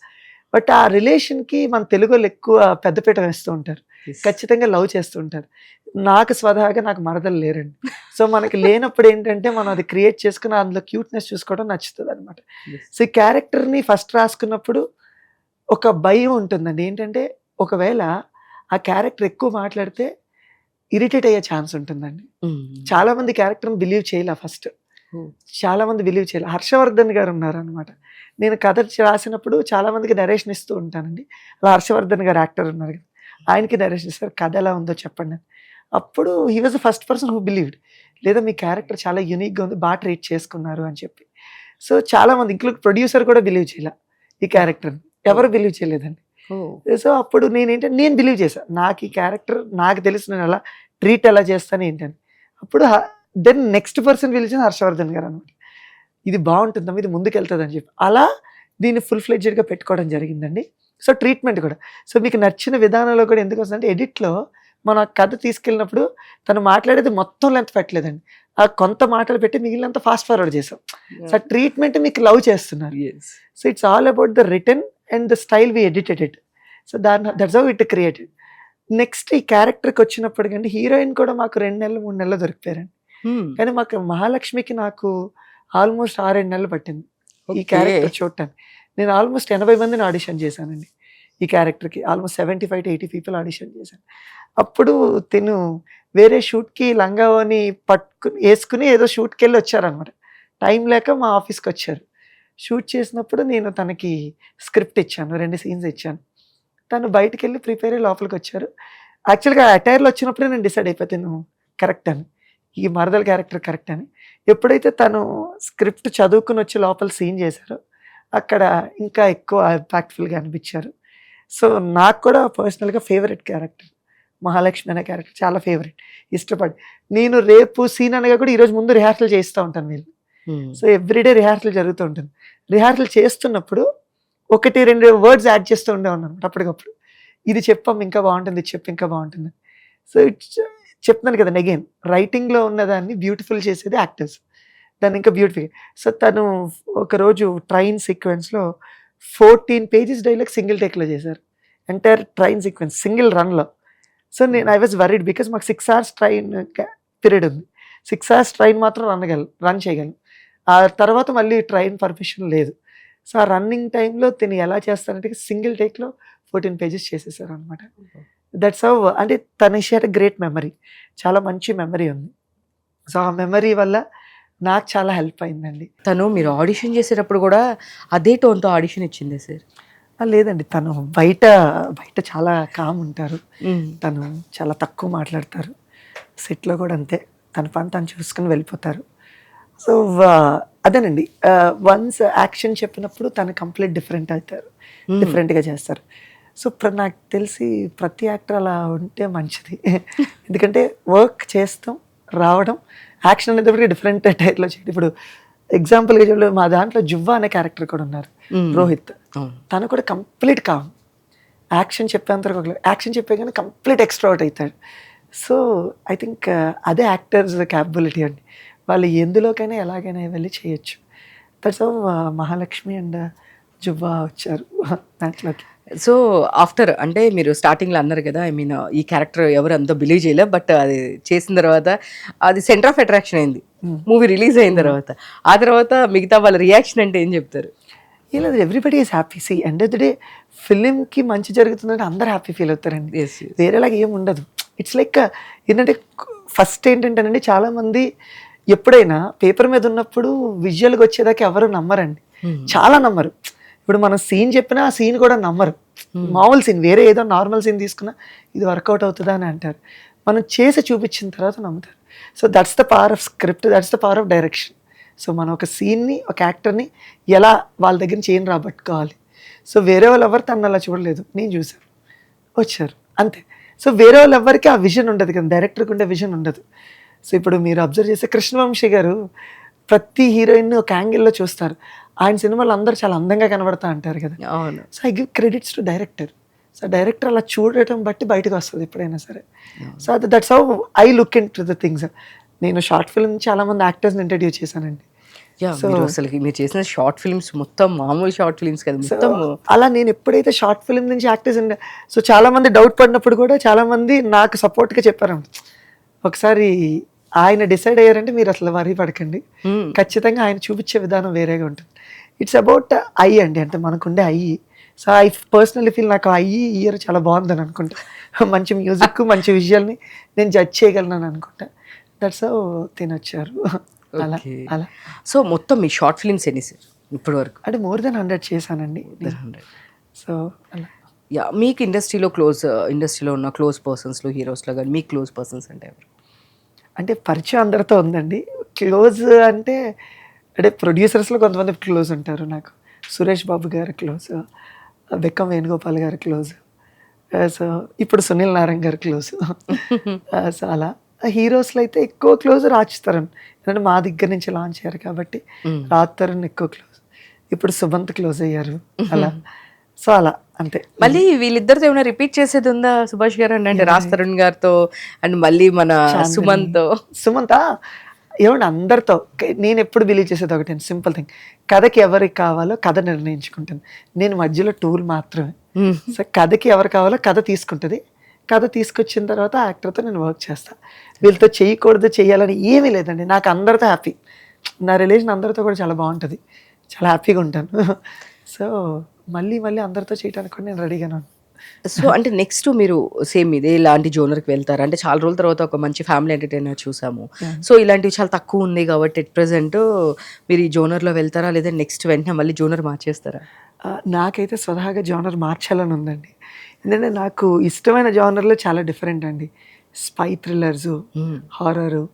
బట్ ఆ రిలేషన్కి మన తెలుగు వాళ్ళు ఎక్కువ పెద్దపీట వేస్తూ ఉంటారు, ఖచ్చితంగా లవ్ చేస్తూ ఉంటారు. నాకు స్వతహాగా నాకు మరదలు లేరండి. సో మనకి లేనప్పుడు ఏంటంటే మనం అది క్రియేట్ చేసుకుని అందులో క్యూట్నెస్ చూసుకోవడం నచ్చుతుంది అనమాట. సో ఈ క్యారెక్టర్ని ఫస్ట్ రాసుకున్నప్పుడు ఒక భయం ఉంటుందండి. ఏంటంటే ఒకవేళ ఆ క్యారెక్టర్ ఎక్కువ మాట్లాడితే ఇరిటేట్ అయ్యే ఛాన్స్ ఉంటుందండి. చాలా మంది క్యారెక్టర్ని బిలీవ్ చేయలే ఫస్ట్, చాలా మంది బిలీవ్ చేయలే. హర్షవర్ధన్ గారు ఉన్నారు అనమాట. నేను కథ రాసినప్పుడు చాలా మందికి నరేషన్ ఇస్తూ ఉంటానండి. అలా హర్షవర్ధన్ గారు యాక్టర్ ఉన్నారు కదా, ఆయనకి నరేషన్ ఇస్తారు, కథ ఎలా ఉందో చెప్పండి. అప్పుడు he was the first person who believed, లేదా మీ క్యారెక్టర్ చాలా యూనిక్గా ఉంది, బాగా ట్రీట్ చేసుకున్నారు అని చెప్పి. సో చాలా మంది ఇంక్లూడ్ ప్రొడ్యూసర్ కూడా బిలీవ్ చేయలే ఈ క్యారెక్టర్ని, ఎవరు బిలీవ్ చేయలేదండి. సో అప్పుడు నేను బిలీవ్ చేశాను, నాకు ఈ క్యారెక్టర్ నాకు తెలుసు, నేను ఎలా ట్రీట్ ఎలా చేస్తాను ఏంటని. అప్పుడు దెన్ నెక్స్ట్ పర్సన్ పిలిచిన హర్షవర్ధన్ గారు అనమాట. ఇది బాగుంటుందమ్మా, ఇది ముందుకెళ్తుంది అని చెప్పి అలా దీన్ని ఫుల్ ఫ్లెడ్జెడ్గా పెట్టుకోవడం జరిగిందండి. సో ట్రీట్మెంట్ కూడా, సో మీకు నచ్చిన విధానంలో కూడా ఎందుకు వస్తుందంటే, ఎడిట్లో మనం కథ తీసుకెళ్ళినప్పుడు తను మాట్లాడేది మొత్తం లెంత్ పెట్టలేదండి, ఆ కొంత మాటలు పెట్టి మిగిలినంత ఫాస్ట్ ఫార్వర్డ్ చేసాం. సో ట్రీట్మెంట్ మీకు లవ్ చేస్తున్నారు. So it's all about the return and the style we edited it. So that's how it created. Next ఈ క్యారెక్టర్కి వచ్చినప్పటికంటే హీరోయిన్ కూడా మాకు 2 నెలలు 3 నెలలు దొరికిపోయారండి. కానీ మాకు మహాలక్ష్మికి నాకు ఆల్మోస్ట్ 6-7 నెలలు పట్టింది ఈ
ఓకే.
క్యారెక్టర్ చూడటానికి. నేను ఆల్మోస్ట్ 80 మందిని ఆడిషన్ చేశానండి ఈ క్యారెక్టర్కి. ఆల్మోస్ట్ 75-80 పీపుల్ ఆడిషన్ చేశాను. అప్పుడు తిను వేరే షూట్కి లంగావోని వేసుకుని ఏదో షూట్కి వెళ్ళి వచ్చారనమాట. టైం లేక మా ఆఫీస్కి వచ్చారు. షూట్ చేసినప్పుడు నేను తనకి స్క్రిప్ట్ ఇచ్చాను, 2 సీన్స్ ఇచ్చాను. తను బయటికి వెళ్ళి ప్రిపేర్ అయ్యి లోపలికి వచ్చారు. యాక్చువల్గా అటైర్లో వచ్చినప్పుడే నేను డిసైడ్ అయిపోతాను కరెక్ట్ అని, ఈ మరదల క్యారెక్టర్ కరెక్ట్ అని. ఎప్పుడైతే తను స్క్రిప్ట్ చదువుకుని వచ్చి లోపల సీన్ చేశారో అక్కడ ఇంకా ఎక్కువ ఇంపాక్ట్ఫుల్గా అనిపించారు. సో నాకు కూడా పర్సనల్గా ఫేవరెట్ క్యారెక్టర్ మహాలక్ష్మి అనే క్యారెక్టర్, చాలా ఫేవరెట్, ఇష్టపడి. నేను రేపు సీన్ అనగా కూడా ఈరోజు ముందు రిహార్సల్ చేస్తూ ఉంటాను వీళ్ళు. సో ఎవ్రీడే రిహార్సల్ జరుగుతూ ఉంటుంది. రిహార్సల్ చేస్తున్నప్పుడు 1-2 వర్డ్స్ యాడ్ చేస్తూ ఉండేవాడిని అనమాట అప్పటికప్పుడు. ఇది చెప్పాం ఇంకా బాగుంటుంది, ఇది చెప్పి ఇంకా బాగుంటుంది. సో చెప్తున్నాను కదా అగైన్, రైటింగ్లో ఉన్నదాన్ని బ్యూటిఫుల్ చేసేది యాక్టర్స్, దాన్ని ఇంకా బ్యూటిఫుల్. సో తను ఒకరోజు ట్రైన్ సీక్వెన్స్లో 14 పేజెస్ డైలాగ్ సింగిల్ టేక్లో చేశారు. ఎంటైర్ ట్రైన్ సీక్వెన్స్ సింగిల్ రన్లో. So I was worried because మాకు 6 hours ట్రైన్ పీరియడ్ ఉంది. 6 hours ట్రైన్ మాత్రం రన్ చేయగలను. ఆ తర్వాత మళ్ళీ ట్రైన్ పర్మిషన్ లేదు. సో ఆ రన్నింగ్ టైంలో తిని ఎలా చేస్తారంటే సింగిల్ టేక్లో 14 పేజెస్ చేసేసారు అనమాట. దట్స్ హౌ, అంటే తన షేర్ గ్రేట్ మెమరీ, చాలా మంచి మెమరీ ఉంది. సో ఆ మెమరీ వల్ల నాకు చాలా హెల్ప్ అయిందండి.
తను మీరు ఆడిషన్ చేసేటప్పుడు కూడా అదే టోన్తో ఆడిషన్ ఇచ్చింది సార్?
లేదండి, తను బయట చాలా కామ్ ఉంటారు, తను చాలా తక్కువ మాట్లాడతారు. సెట్లో కూడా అంతే, తన పని తను చూసుకుని వెళ్ళిపోతారు. సో అదేనండి, వన్స్ యాక్షన్ చెప్పినప్పుడు తను కంప్లీట్ డిఫరెంట్ అవుతారు, డిఫరెంట్గా చేస్తారు. సో నాకు తెలిసి ప్రతి యాక్టర్ అలా ఉంటే మంచిది. ఎందుకంటే వర్క్ చేస్తాం, రావడం, యాక్షన్ అనేటప్పటికీ డిఫరెంట్ టైప్లో చేయడం. ఇప్పుడు ఎగ్జాంపుల్గా చెప్పి మా దాంట్లో జువ్వా అనే క్యారెక్టర్ కూడా ఉన్నారు, రోహిత్. తను కూడా కంప్లీట్ కామ్, యాక్షన్ చెప్పేంత యాక్షన్ చెప్పే కానీ కంప్లీట్ ఎక్స్ట్రావర్ట్ అవుతాడు. సో ఐ థింక్ అదే యాక్టర్స్ క్యాపబిలిటీ అండి, వాళ్ళు ఎందులోకైనా ఎలాగైనా వెళ్ళి చేయొచ్చు. That's how Mahalakshmi and Juvva వచ్చారు దాంట్లోకి.
సో ఆఫ్టర్ అంటే మీరు స్టార్టింగ్లో అన్నారు కదా, ఐ మీన్ ఈ క్యారెక్టర్ ఎవరు అంత బిలీవ్ చేయలే, బట్ అది చేసిన తర్వాత అది సెంటర్ ఆఫ్ అట్రాక్షన్ అయింది మూవీ రిలీజ్ అయిన తర్వాత. ఆ తర్వాత మిగతా వాళ్ళ రియాక్షన్ అంటే ఏం చెప్తారు?
లేదు, everybody is happy. See end of the day ఫిలింకి మంచి జరుగుతుందంటే అందరు హ్యాపీ ఫీల్ అవుతారండి, వేరేలాగా ఏం ఉండదు. ఇట్స్ లైక్ ఏంటంటే ఫస్ట్ ఏంటంటేనండి, చాలామంది ఎప్పుడైనా పేపర్ మీద ఉన్నప్పుడు విజువల్గా వచ్చేదాకా ఎవరు నమ్మరండి, చాలా నమ్మరు. ఇప్పుడు మనం సీన్ చెప్పినా ఆ సీన్ కూడా నమ్మరు. మామూలు సీన్, వేరే ఏదో నార్మల్ సీన్ తీసుకున్నా ఇది వర్కౌట్ అవుతుందా అని అంటారు. మనం చేసి చూపించిన తర్వాత నమ్ముతారు. So that's the power of script, that's the power of direction. So మనం ఒక సీన్ని, ఒక యాక్టర్ని ఎలా వాళ్ళ దగ్గర నుంచి ఏం రాబట్టుకోవాలి. సో వేరే వాళ్ళు ఎవరు తను అలా చూడలేదు, నేను చూశాను, వచ్చారు, అంతే. సో వేరే వాళ్ళు ఎవరికి ఆ విజన్ ఉండదు కదా, డైరెక్టర్కి ఉండే విజన్ ఉండదు. సో ఇప్పుడు మీరు అబ్జర్వ్ చేస్తే కృష్ణవంశీ గారు ప్రతి హీరోయిన్ ఒక యాంగిల్లో చూస్తారు. ఆయన సినిమాలు అందరూ చాలా అందంగా కనబడతా అంటారు కదా. So I give credits to director. So director అలా చూడటం బట్టి బయటకు వస్తుంది ఎప్పుడైనా సరే. So that's how I look in to the things. నేను షార్ట్ ఫిల్మ్ చాలా మంది యాక్టర్స్ని ఇంట్రడ్యూస్ చేశానండి.
అసలు మీరు చేసిన షార్ట్ ఫిల్మ్స్ మొత్తం మామూలు షార్ట్ ఫిల్మ్స్ కదా మొత్తం.
అలా నేను ఎప్పుడైతే షార్ట్ ఫిల్మ్ నుంచి యాక్టర్స్ సో చాలా మంది డౌట్ పడినప్పుడు కూడా చాలా మంది నాకు సపోర్ట్గా చెప్పారు. ఒకసారి ఆయన డిసైడ్ అయ్యారంటే మీరు అసలు వరి పడకండి, ఖచ్చితంగా ఆయన చూపించే విధానం వేరేగా ఉంటుంది. ఇట్స్ అబౌట్ ఐ అండి, అంటే మనకుండే I. So I personally feel నాకు ఐ ఇయర్ చాలా బాగుందని అనుకుంటా. మంచి మ్యూజిక్, మంచి విజువల్ని నేను జడ్జ్ చేయగలను అనుకుంటా. దట్స్ హౌ తినొచ్చారు అలా అలా.
సో మొత్తం మీ షార్ట్ ఫిల్మ్స్ ఎన్ని సార్ ఇప్పటి వరకు?
అంటే more than 100 చేశానండి. సో అలా.
యా, మీకు ఇండస్ట్రీలో ఉన్న క్లోజ్ పర్సన్స్లో, హీరోస్లో కానీ మీకు క్లోజ్ పర్సన్స్ అంటే ఎవరు?
అంటే పరిచయం అందరితో ఉందండి. క్లోజ్ అంటే ప్రొడ్యూసర్స్లో కొంతమంది క్లోజ్ ఉంటారు నాకు. సురేష్ బాబు గారు క్లోజ్, బెక్కం వేణుగోపాల్ గారు క్లోజ్, సో ఇప్పుడు సునీల్ నారాయణ గారు క్లోజ్. సో అలా. హీరోస్లో అయితే ఎక్కువ క్లోజ్ రాజ్ తరుణ్, ఎందుకంటే మా దగ్గర నుంచి లాంచ్ అయ్యారు కాబట్టి రాజ్ తరుణ్ ఎక్కువ క్లోజ్. ఇప్పుడు సుమంత్ క్లోజ్ అయ్యారు అలా. సో అలా అంతే.
మళ్ళీ వీళ్ళిద్దరితో ఏమైనా రిపీట్ చేసేది ఉందా సుభాష్ గారు? అంటే రాజ్ తరుణ్ గారితో అండ్ మళ్ళీ మన సుమంత్.
ఏమంటే అందరితో నేను ఎప్పుడు బిలీవ్ చేసేది ఒకటే సింపుల్ థింగ్, కథకి ఎవరికి కావాలో కథ నిర్ణయించుకుంటాను, నేను మధ్యలో టూల్ మాత్రమే. సో కథకి ఎవరు కావాలో కథ తీసుకుంటుంది, కథ తీసుకొచ్చిన తర్వాత యాక్టర్తో నేను వర్క్ చేస్తాను. వీళ్ళతో చేయకూడదు చేయాలని ఏమీ లేదండి, నాకు అందరితో హ్యాపీ. నా రిలేషన్ అందరితో కూడా చాలా బాగుంటుంది, చాలా హ్యాపీగా ఉంటాను. సో మళ్ళీ మళ్ళీ అందరితో చేయడానికి కూడా నేను రెడీగానే ఉన్నాను.
సో అంటే నెక్స్ట్ మీరు సేమ్ ఇదే ఇలాంటి జోనర్కి వెళ్తారు అంటే చాలా రోజుల తర్వాత ఒక మంచి ఫ్యామిలీ ఎంటర్టైనర్ చూసాము. సో ఇలాంటివి చాలా తక్కువ ఉంది కాబట్టి ఎట్ ప్రెసెంట్ మీరు ఈ జోనర్లో వెళ్తారా లేదా నెక్స్ట్ వెంటనే మళ్ళీ జోనర్ మార్చేస్తారా?
నాకైతే స్వతహాగా జానర్ మార్చాలని ఉందండి. ఎందుకంటే నాకు ఇష్టమైన జానర్లు చాలా డిఫరెంట్ అండి. Spy thrillers, horror,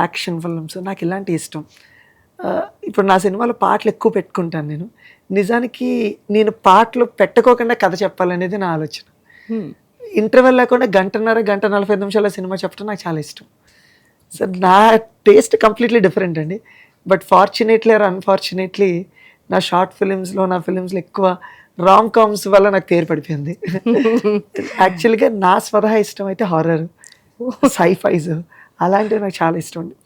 action films నాకు ఇలాంటి ఇష్టం. ఇప్పుడు నా సినిమాలో పాటలు ఎక్కువ పెట్టుకుంటాను నేను. నిజానికి నేను పాటలు పెట్టుకోకుండా కథ చెప్పాలనేది నా ఆలోచన. ఇంటర్వెల్ లేకుండా గంటన్నర, గంట 45 నిమిషాల సినిమా చెప్పడం నాకు చాలా ఇష్టం. సో నా టేస్ట్ కంప్లీట్లీ డిఫరెంట్ అండి. బట్ ఫార్చునేట్లీ ఆర్ అన్ఫార్చునేట్లీ నా షార్ట్ ఫిలిమ్స్లో, నా ఫిలిమ్స్లో ఎక్కువ రామ్ కామ్స్ వల్ల నాకు పేరు పడిపోయింది. యాక్చువల్గా నా స్వతహా ఇష్టం అయితే హారర్, సైఫైజ్ అలాంటివి నాకు చాలా ఇష్టం అండి.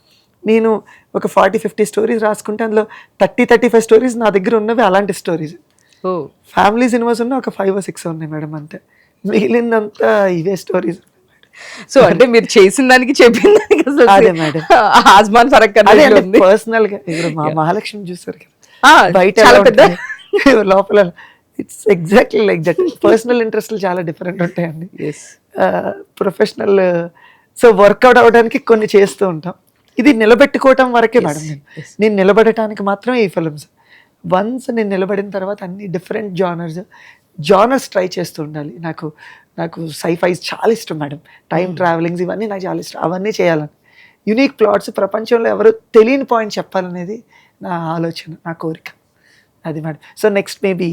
నేను ఒక 40-50 స్టోరీస్ రాసుకుంటే అందులో 30-35 స్టోరీస్ నా దగ్గర ఉన్నవి అలాంటి స్టోరీస్. ఫ్యామిలీ సినిమాస్ ఉన్న ఒక 5 or 6 ఉన్నాయి మేడం, అంతే. మిగిలిందంతా ఇవే స్టోరీస్.
సో అంటే మీరు చేసిన దానికి చెప్పిన దానికి
అదే మేడం,
ఆస్మాన్ ఫరక్
పర్సనల్ గా. ఇప్పుడు మా మహాలక్ష్మి చూసారు కదా, బయట
చాలా పెద్ద
లోపల it's exactly like that. Personal ఇంట్రెస్ట్లు చాలా డిఫరెంట్ ఉంటాయండి. ప్రొఫెషనల్ సో వర్కౌట్ అవడానికి కొన్ని చేస్తూ ఉంటాం. ఇది నిలబెట్టుకోవటం వరకే మేడం. నేను నిలబడటానికి మాత్రం ఈ ఫిల్మ్స్. వన్స్ నేను నిలబడిన తర్వాత అన్ని డిఫరెంట్ జానర్స్ ట్రై చేస్తూ ఉండాలి. నాకు సైఫైస్ చాలా ఇష్టం మేడం, టైం ట్రావెలింగ్స్ ఇవన్నీ నాకు చాలా ఇష్టం. అవన్నీ చేయాలని, యూనిక్ ప్లాట్స్, ప్రపంచంలో ఎవరు తెలియని పాయింట్ చెప్పాలనేది నా ఆలోచన, నా కోరిక, అది మేడం. సో నెక్స్ట్ మేబీ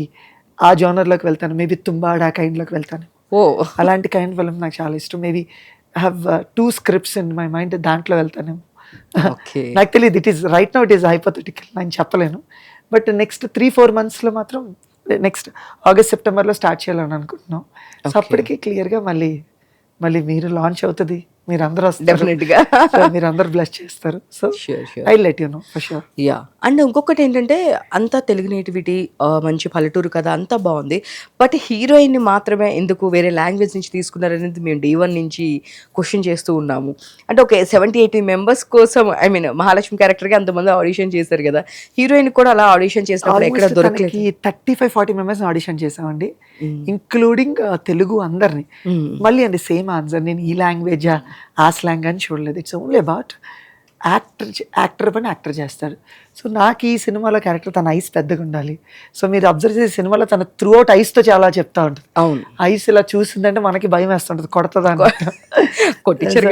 ఆ జానర్లోకి వెళ్తాను, మేబీ తుంబాడా కైండ్లోకి వెళ్తాను. అలాంటి కైండ్ ఫిల్మ్ నాకు చాలా ఇష్టం. Maybe I have 2 scripts in my mind, దాంట్లో వెళ్తానేమో. నాకు తెలియదు, it is right now it is hypothetical, నేను చెప్పలేను. బట్ నెక్స్ట్ 3-4 monthsలో మాత్రం, నెక్స్ట్ ఆగస్ట్ సెప్టెంబర్లో స్టార్ట్ చేయాలని అనుకుంటున్నాం. సో అప్పటికి క్లియర్గా మళ్ళీ మీరు లాంచ్ అవుతుంది, మీరు అందరూ
డెఫినెట్గా
మీరు అందరూ బ్లెస్ చేస్తారు. So I let you know for sure.
Yeah and ఇంకొకటి ఏంటంటే అంతా తెలుగు నేటివిటీ, మంచి పల్లెటూరు కథ అంతా బాగుంది. బట్ హీరోయిన్ని మాత్రమే ఎందుకు వేరే లాంగ్వేజ్ నుంచి తీసుకున్నారనేది మేము D1 నుంచి క్వశ్చన్ చేస్తూ ఉన్నాము. అంటే ఒక 70-80 members కోసం, ఐ మీన్ మహాలక్ష్మి క్యారెక్టర్కి అంతమంది ఆడిషన్ చేశారు కదా, హీరోయిన్ కూడా అలా ఆడిషన్ చేసినప్పుడు ఎక్కడ దొరకలేదు.
35-40 members ఆడిషన్ చేసామండి, ఇంక్లూడింగ్ తెలుగు అందరినీ. మళ్ళీ అండి సేమ్ ఆన్సర్, నేను ఈ లాంగ్వేజా ఆ స్లాంగ్ అని చూడలేదు. ఇట్స్ ఓన్లీ అబౌట్ యాక్టర్ పని యాక్టర్ చేస్తాడు. సో నాకు ఈ సినిమాలో క్యారెక్టర్ తన ఐస్ పెద్దగా ఉండాలి. సో మీరు అబ్జర్వ్ చేసే సినిమాలో తన త్రూ అవుట్ ఐస్తో చాలా చెప్తా ఉంటుంది.
అవును,
ఐస్ ఇలా చూసిందంటే మనకి భయం వేస్తుంటుంది, కొడుతుందా
కొట్టించారు.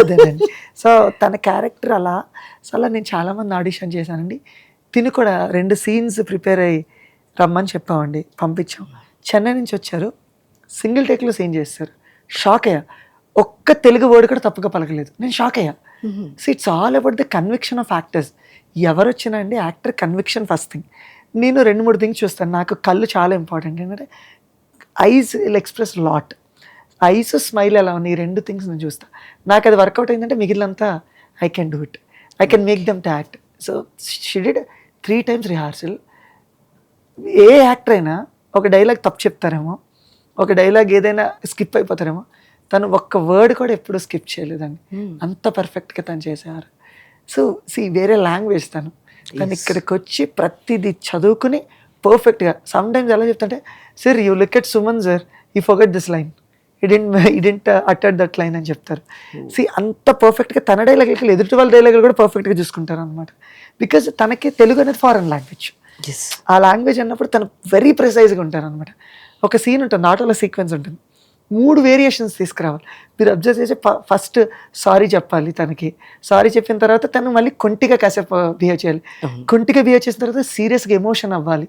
అదేనండి. సో తన క్యారెక్టర్ అలా. సో అలా నేను చాలామంది ఆడిషన్ చేశానండి. తిని కూడా 2 scenes ప్రిపేర్ అయ్యి రమ్మని చెప్పామండి, పంపించాం. చెన్నై నుంచి వచ్చారు, సింగిల్ టేక్లో సీన్ చేస్తారు. షాక్ అయ్యా, ఒక్క తెలుగు వర్డ్ కూడా తప్పుగా పలకలేదు. నేను షాక్ అయ్యా. So it's all about the conviction of actors. ఎవరు వచ్చినా అండి, యాక్టర్ కన్విక్షన్ ఫస్ట్ థింగ్. నేను 2-3 థింగ్స్ చూస్తాను. నాకు కళ్ళు చాలా ఇంపార్టెంట్. ఏంటంటే ice will express lot. Ice, smile ఎలా ఉన్నాయి, 2 things నేను చూస్తాను. నాకు అది వర్కౌట్ అయిందంటే మిగిలినంతా I can do it, I can make them to act. So she did 3 times rehearsal. ఏ యాక్టర్ అయినా ఒక డైలాగ్ తప్పు చెప్తారేమో, ఒక డైలాగ్ ఏదైనా స్కిప్ అయిపోతారేమో, తను ఒక్క వర్డ్ కూడా ఎప్పుడూ స్కిప్ చేయలేదండి. అంత పర్ఫెక్ట్గా తను చేసేవారు. సో వేరే లాంగ్వేజ్ తను ఇక్కడికి వచ్చి ప్రతిదీ చదువుకుని పర్ఫెక్ట్గా. సమ్ టైమ్స్ ఎలా చెప్తుంటే, sir you look at Suman sir, you forget this line, he didn't utter that line అని చెప్తారు. అంత పర్ఫెక్ట్గా తన డైలాగులకి ఎదుటి వాళ్ళ డైలాగులు కూడా పర్ఫెక్ట్గా చూసుకుంటారు అనమాట. బికాజ్ తనకి తెలుగు అనేది ఫారెన్ లాంగ్వేజ్. ఆ లాంగ్వేజ్ అన్నప్పుడు తను వెరీ ప్రిసైజ్గా ఉంటారు అనమాట. ఒక సీన్ ఉంటుంది, ఆటోలో సీక్వెన్స్ ఉంటుంది, 3 వేరియేషన్స్ తీసుకురావాలి. మీరు అబ్జర్వ్ చేసి ఫస్ట్ సారీ చెప్పాలి తనకి, సారీ చెప్పిన తర్వాత తను మళ్ళీ కొంటిగా కాసేపు బిహేవ్ చేయాలి, కొంటిగా బిహేవ్ చేసిన తర్వాత సీరియస్గా ఎమోషన్ అవ్వాలి,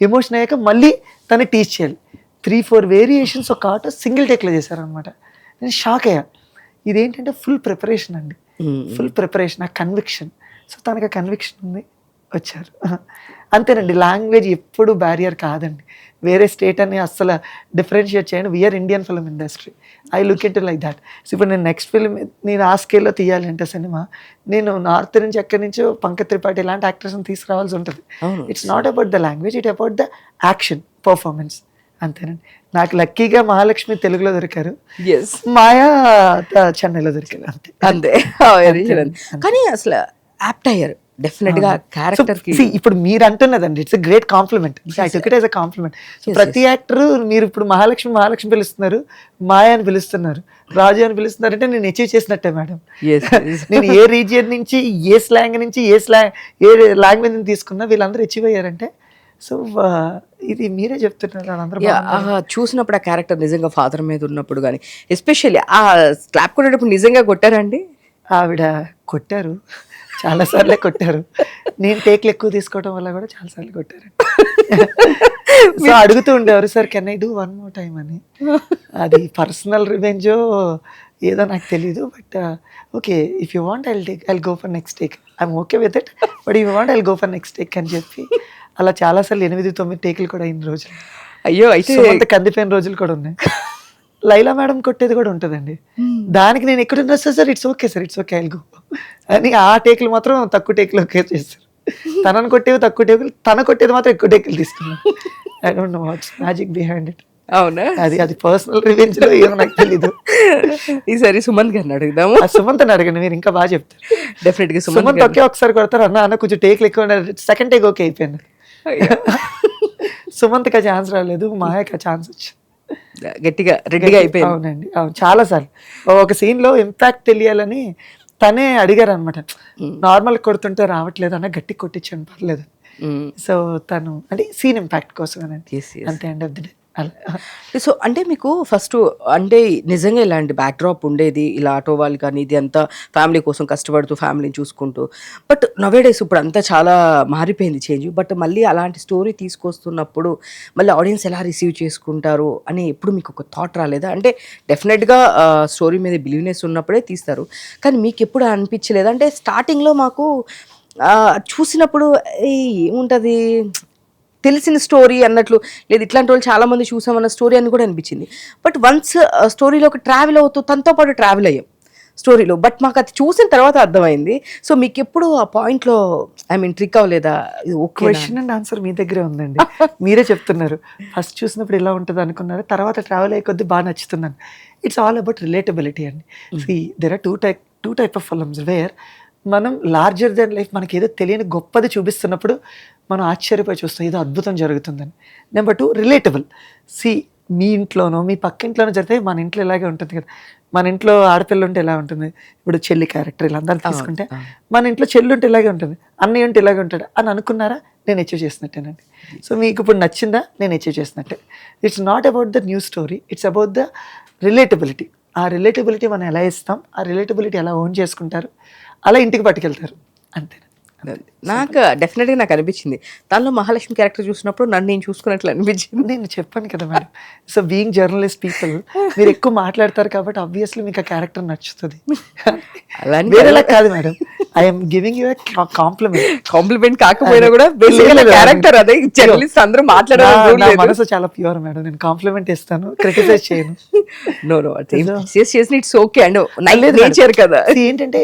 ఎమోషన్ అయ్యాక మళ్ళీ తను టీచ్ చేయాలి. 3-4 వేరియేషన్స్ ఒక ఆటో సింగిల్ టేక్లో చేశారనమాట. నేను షాక్ అయ్యా. ఇదేంటంటే ఫుల్ ప్రిపరేషన్ అండి, ఫుల్ ప్రిపరేషన్, ఆ కన్విక్షన్. సో తనకు ఆ కన్విక్షన్ ఉంది, వచ్చారు. అంతేనండి. లాంగ్వేజ్ ఎప్పుడు బ్యారియర్ కాదండి. వేరే స్టేట్ అని అస్సలు డిఫరెన్షియేట్ చేయను. We are Indian film industry. I look it like that. So ఇప్పుడు నేను నెక్స్ట్ ఫిల్మ్ నేను ఆ స్కేల్‌లో తీయాలి అంటే సినిమా, నేను నార్త్ నుంచి ఎక్కడి నుంచో పంకజ్ త్రిపాఠి ఇలాంటి యాక్టర్స్‌ని తీసుకురావాల్సి ఉంటది.
అవును.
It's not about the language, it about the action, performance అంతేనండి. నాకు లక్కీగా మహాలక్ష్మి తెలుగులో దొరికారు.
యెస్.
మాయా చెన్నైలో దొరికారు అంతే.
అంతే. కానీ అసలు యాప్ట్ అయ్యారు డెఫినెట్‌గా క్యారెక్టర్‌కి.
ఇప్పుడు మీరు అంటున్నదండి, it's great compliment. I took it as a compliment. ప్రతి యాక్టర్ మీరు ఇప్పుడు మహాలక్ష్మి మహాలక్ష్మి పిలుస్తున్నారు, మాయ అని పిలుస్తున్నారు, రాజు అని పిలుస్తున్నారు అంటే నేను అచీవ్ చేసినట్టే మేడం. నేను ఏ రీజియన్ నుంచి ఏ స్లాంగ్ నుంచి ఏ లాంగ్వేజ్ నుంచి తీసుకున్నా వీళ్ళందరూ అచీవ్ అయ్యారంటే సో ఇది మీరే చెప్తున్నారు. వాళ్ళందరూ
చూసినప్పుడు ఆ క్యారెక్టర్ నిజంగా ఫాదర్ మీద ఉన్నప్పుడు కానీ ఎస్పెషల్లీ ఆ క్లాప్ కొట్టేటప్పుడు నిజంగా కొట్టారండి?
ఆవిడ కొట్టారు, చాలాసార్లే కొట్టారు. నేను టేక్లు ఎక్కువ తీసుకోవడం వల్ల కూడా చాలాసార్లు కొట్టారు. సో అడుగుతూ ఉండేవారు, sir can I do one more time అని. అది పర్సనల్ రివెంజో ఏదో నాకు తెలీదు. But okay, if you want I'll go for next take, I'm okay with it, but you want I'll go for next take అని చెప్పి అలా చాలాసార్లు 8-9 టేకులు కూడా అయిన రోజులు.
అయ్యో, అయితే
అంత కందిపోయిన రోజులు కూడా ఉన్నాయి. లైలా మేడం కొట్టేది కూడా ఉంటుందండి. దానికి నేను ఎక్కడ sir it's okay sir, it's okay I'll go అని. ఆ టేకులు మాత్రం తక్కువ టేకులు ఓకే చేస్తారు. తనను కొట్టేవి తక్కువ టేకులు, తన కొట్టేది మాత్రం ఎక్కువ టేకులు తీసుకున్నాను. I don't know what's magic behind it.
అవునా?
అది పర్సనల్ రివెంజ్ లో ఏమో నాకు తెలీదు.
ఈసారి సుమంత్ గారిని అడుగుదాము.
సుమంత్ అని అడగండి, మీరు ఇంకా బాగా చెప్తారు.
డెఫినెట్ గా
సుమంత్ ఒకే ఒకసారి కొడతారు, అన్న కొంచెం టేకులు ఎక్కువ, సెకండ్ టేక్ ఓకే అయిపోయింది. సుమంత్కి ఆ ఛాన్స్ రాలేదు, మాయకి ఆ ఛాన్స్ వచ్చింది.
గట్టిగా రెడ్డిగా అయిపోయింది.
అవునండి, అవును. చాలా సార్లు ఒక సీన్ లో ఇంపాక్ట్ తెలియాలని తనే అడిగారు అనమాట. నార్మల్ కొడుతుంటే రావట్లేదు అన్న, గట్టి కొట్టించాను పర్లేదు. సో తను అంటే సీన్ ఇంపాక్ట్ కోసం అంతే end of the day.
So అంటే మీకు ఫస్ట్ అంటే నిజంగా ఇలాంటి బ్యాక్డ్రాప్ ఉండేది, ఇలా ఆటో వాళ్ళు కానీ ఇది అంతా ఫ్యామిలీ కోసం కష్టపడుతూ ఫ్యామిలీని చూసుకుంటూ, బట్ నవేడేస్ ఇప్పుడు అంతా చాలా మారిపోయింది చేంజ్. బట్ మళ్ళీ అలాంటి స్టోరీ తీసుకొస్తున్నప్పుడు మళ్ళీ ఆడియన్స్ ఎలా రిసీవ్ చేసుకుంటారు అని ఎప్పుడు మీకు ఒక థాట్ రాలేదా? అంటే డెఫినెట్గా స్టోరీ మీద బిలీవ్నెస్ ఉన్నప్పుడే తీస్తారు, కానీ మీకు ఎప్పుడు అనిపించలేదు? అంటే స్టార్టింగ్లో మాకు చూసినప్పుడు ఏముంటుంది తెలిసిన స్టోరీ అన్నట్లు, లేదు ఇట్లాంటి వాళ్ళు చాలా మంది చూసామన్న స్టోరీ అని కూడా అనిపించింది. బట్ వన్స్ స్టోరీలో ఒక ట్రావెల్ అవుతూ తనతో పాటు ట్రావెల్ అయ్యాం స్టోరీలో, బట్ మాకు అది చూసిన తర్వాత అర్థమైంది. సో మీకు ఎప్పుడు ఆ పాయింట్లో ఐ మీన్ ట్రిక్ అవ్వలేదా?
క్వశ్చన్ అండ్ ఆన్సర్ మీ దగ్గరే ఉందండి. మీరే చెప్తున్నారు ఫస్ట్ చూసినప్పుడు ఇలా ఉంటుంది అనుకున్నారు, తర్వాత ట్రావెల్ అయ్యే కొద్దీ బాగా నచ్చుతున్నాను. ఇట్స్ ఆల్ అబౌట్ రిలేటబిలిటీ అండి. There are two type of films where మనం లార్జర్ దెన్ లైఫ్ మనకి ఏదో తెలియని గొప్పది చూపిస్తున్నప్పుడు మనం ఆశ్చర్యపోయి చూస్తాం, ఏదో అద్భుతం జరుగుతుందని. Number 2 relatable. మీ ఇంట్లోనో మీ పక్కింట్లోనో జరిగితే మన ఇంట్లో ఇలాగే ఉంటుంది కదా. మన ఇంట్లో ఆడపిల్ల ఉంటే ఎలా ఉంటుంది, ఇప్పుడు చెల్లి క్యారెక్టర్ ఇలా అందరూ తీసుకుంటే మన ఇంట్లో చెల్లి ఉంటే ఇలాగే ఉంటుంది, అన్నయ్య ఉంటే ఇలాగే ఉంటాడు అని అనుకున్నారా, నేను అచీవ్ చేసినట్టేనండి. సో మీకు ఇప్పుడు నచ్చిందా, నేను అచీవ్ చేసినట్టే. It's not about the new story, it's about the relatability. ఆ రిలేటబిలిటీ మనం ఎలా ఇస్తాం, ఆ రిలేటబిలిటీ ఎలా ఓన్ చేసుకుంటారు, అలా ఇంటికి పట్టుకెళ్తారు అంతే.
నాకు డెఫినెట్గా నాకు అనిపించింది దానిలో మహాలక్ష్మి క్యారెక్టర్ చూసినప్పుడు నన్ను నేను చూసుకున్నట్లు అనిపించింది.
నేను చెప్పాను కదా madam, so being journalist people మీరు ఎక్కువ మాట్లాడతారు కాబట్టి ఆబ్వియస్లీ మీకు ఆ క్యారెక్టర్ నచ్చుతుంది. వేరేలా కాదు madam, I'm giving you compliment
కాకపోయినా కూడా క్యారెక్టర్ అదే జర్నలిస్ట్ అందరూ మాట్లాడారు.
మనసు చాలా ప్యూర్ మేడం, నేను కాంప్లిమెంట్ ఇస్తాను, క్రిటిసైజ్ చేయను.
నో చేసిన ఇట్స్ ఓకే అండ్ నేచర్ కదా.
ఏంటంటే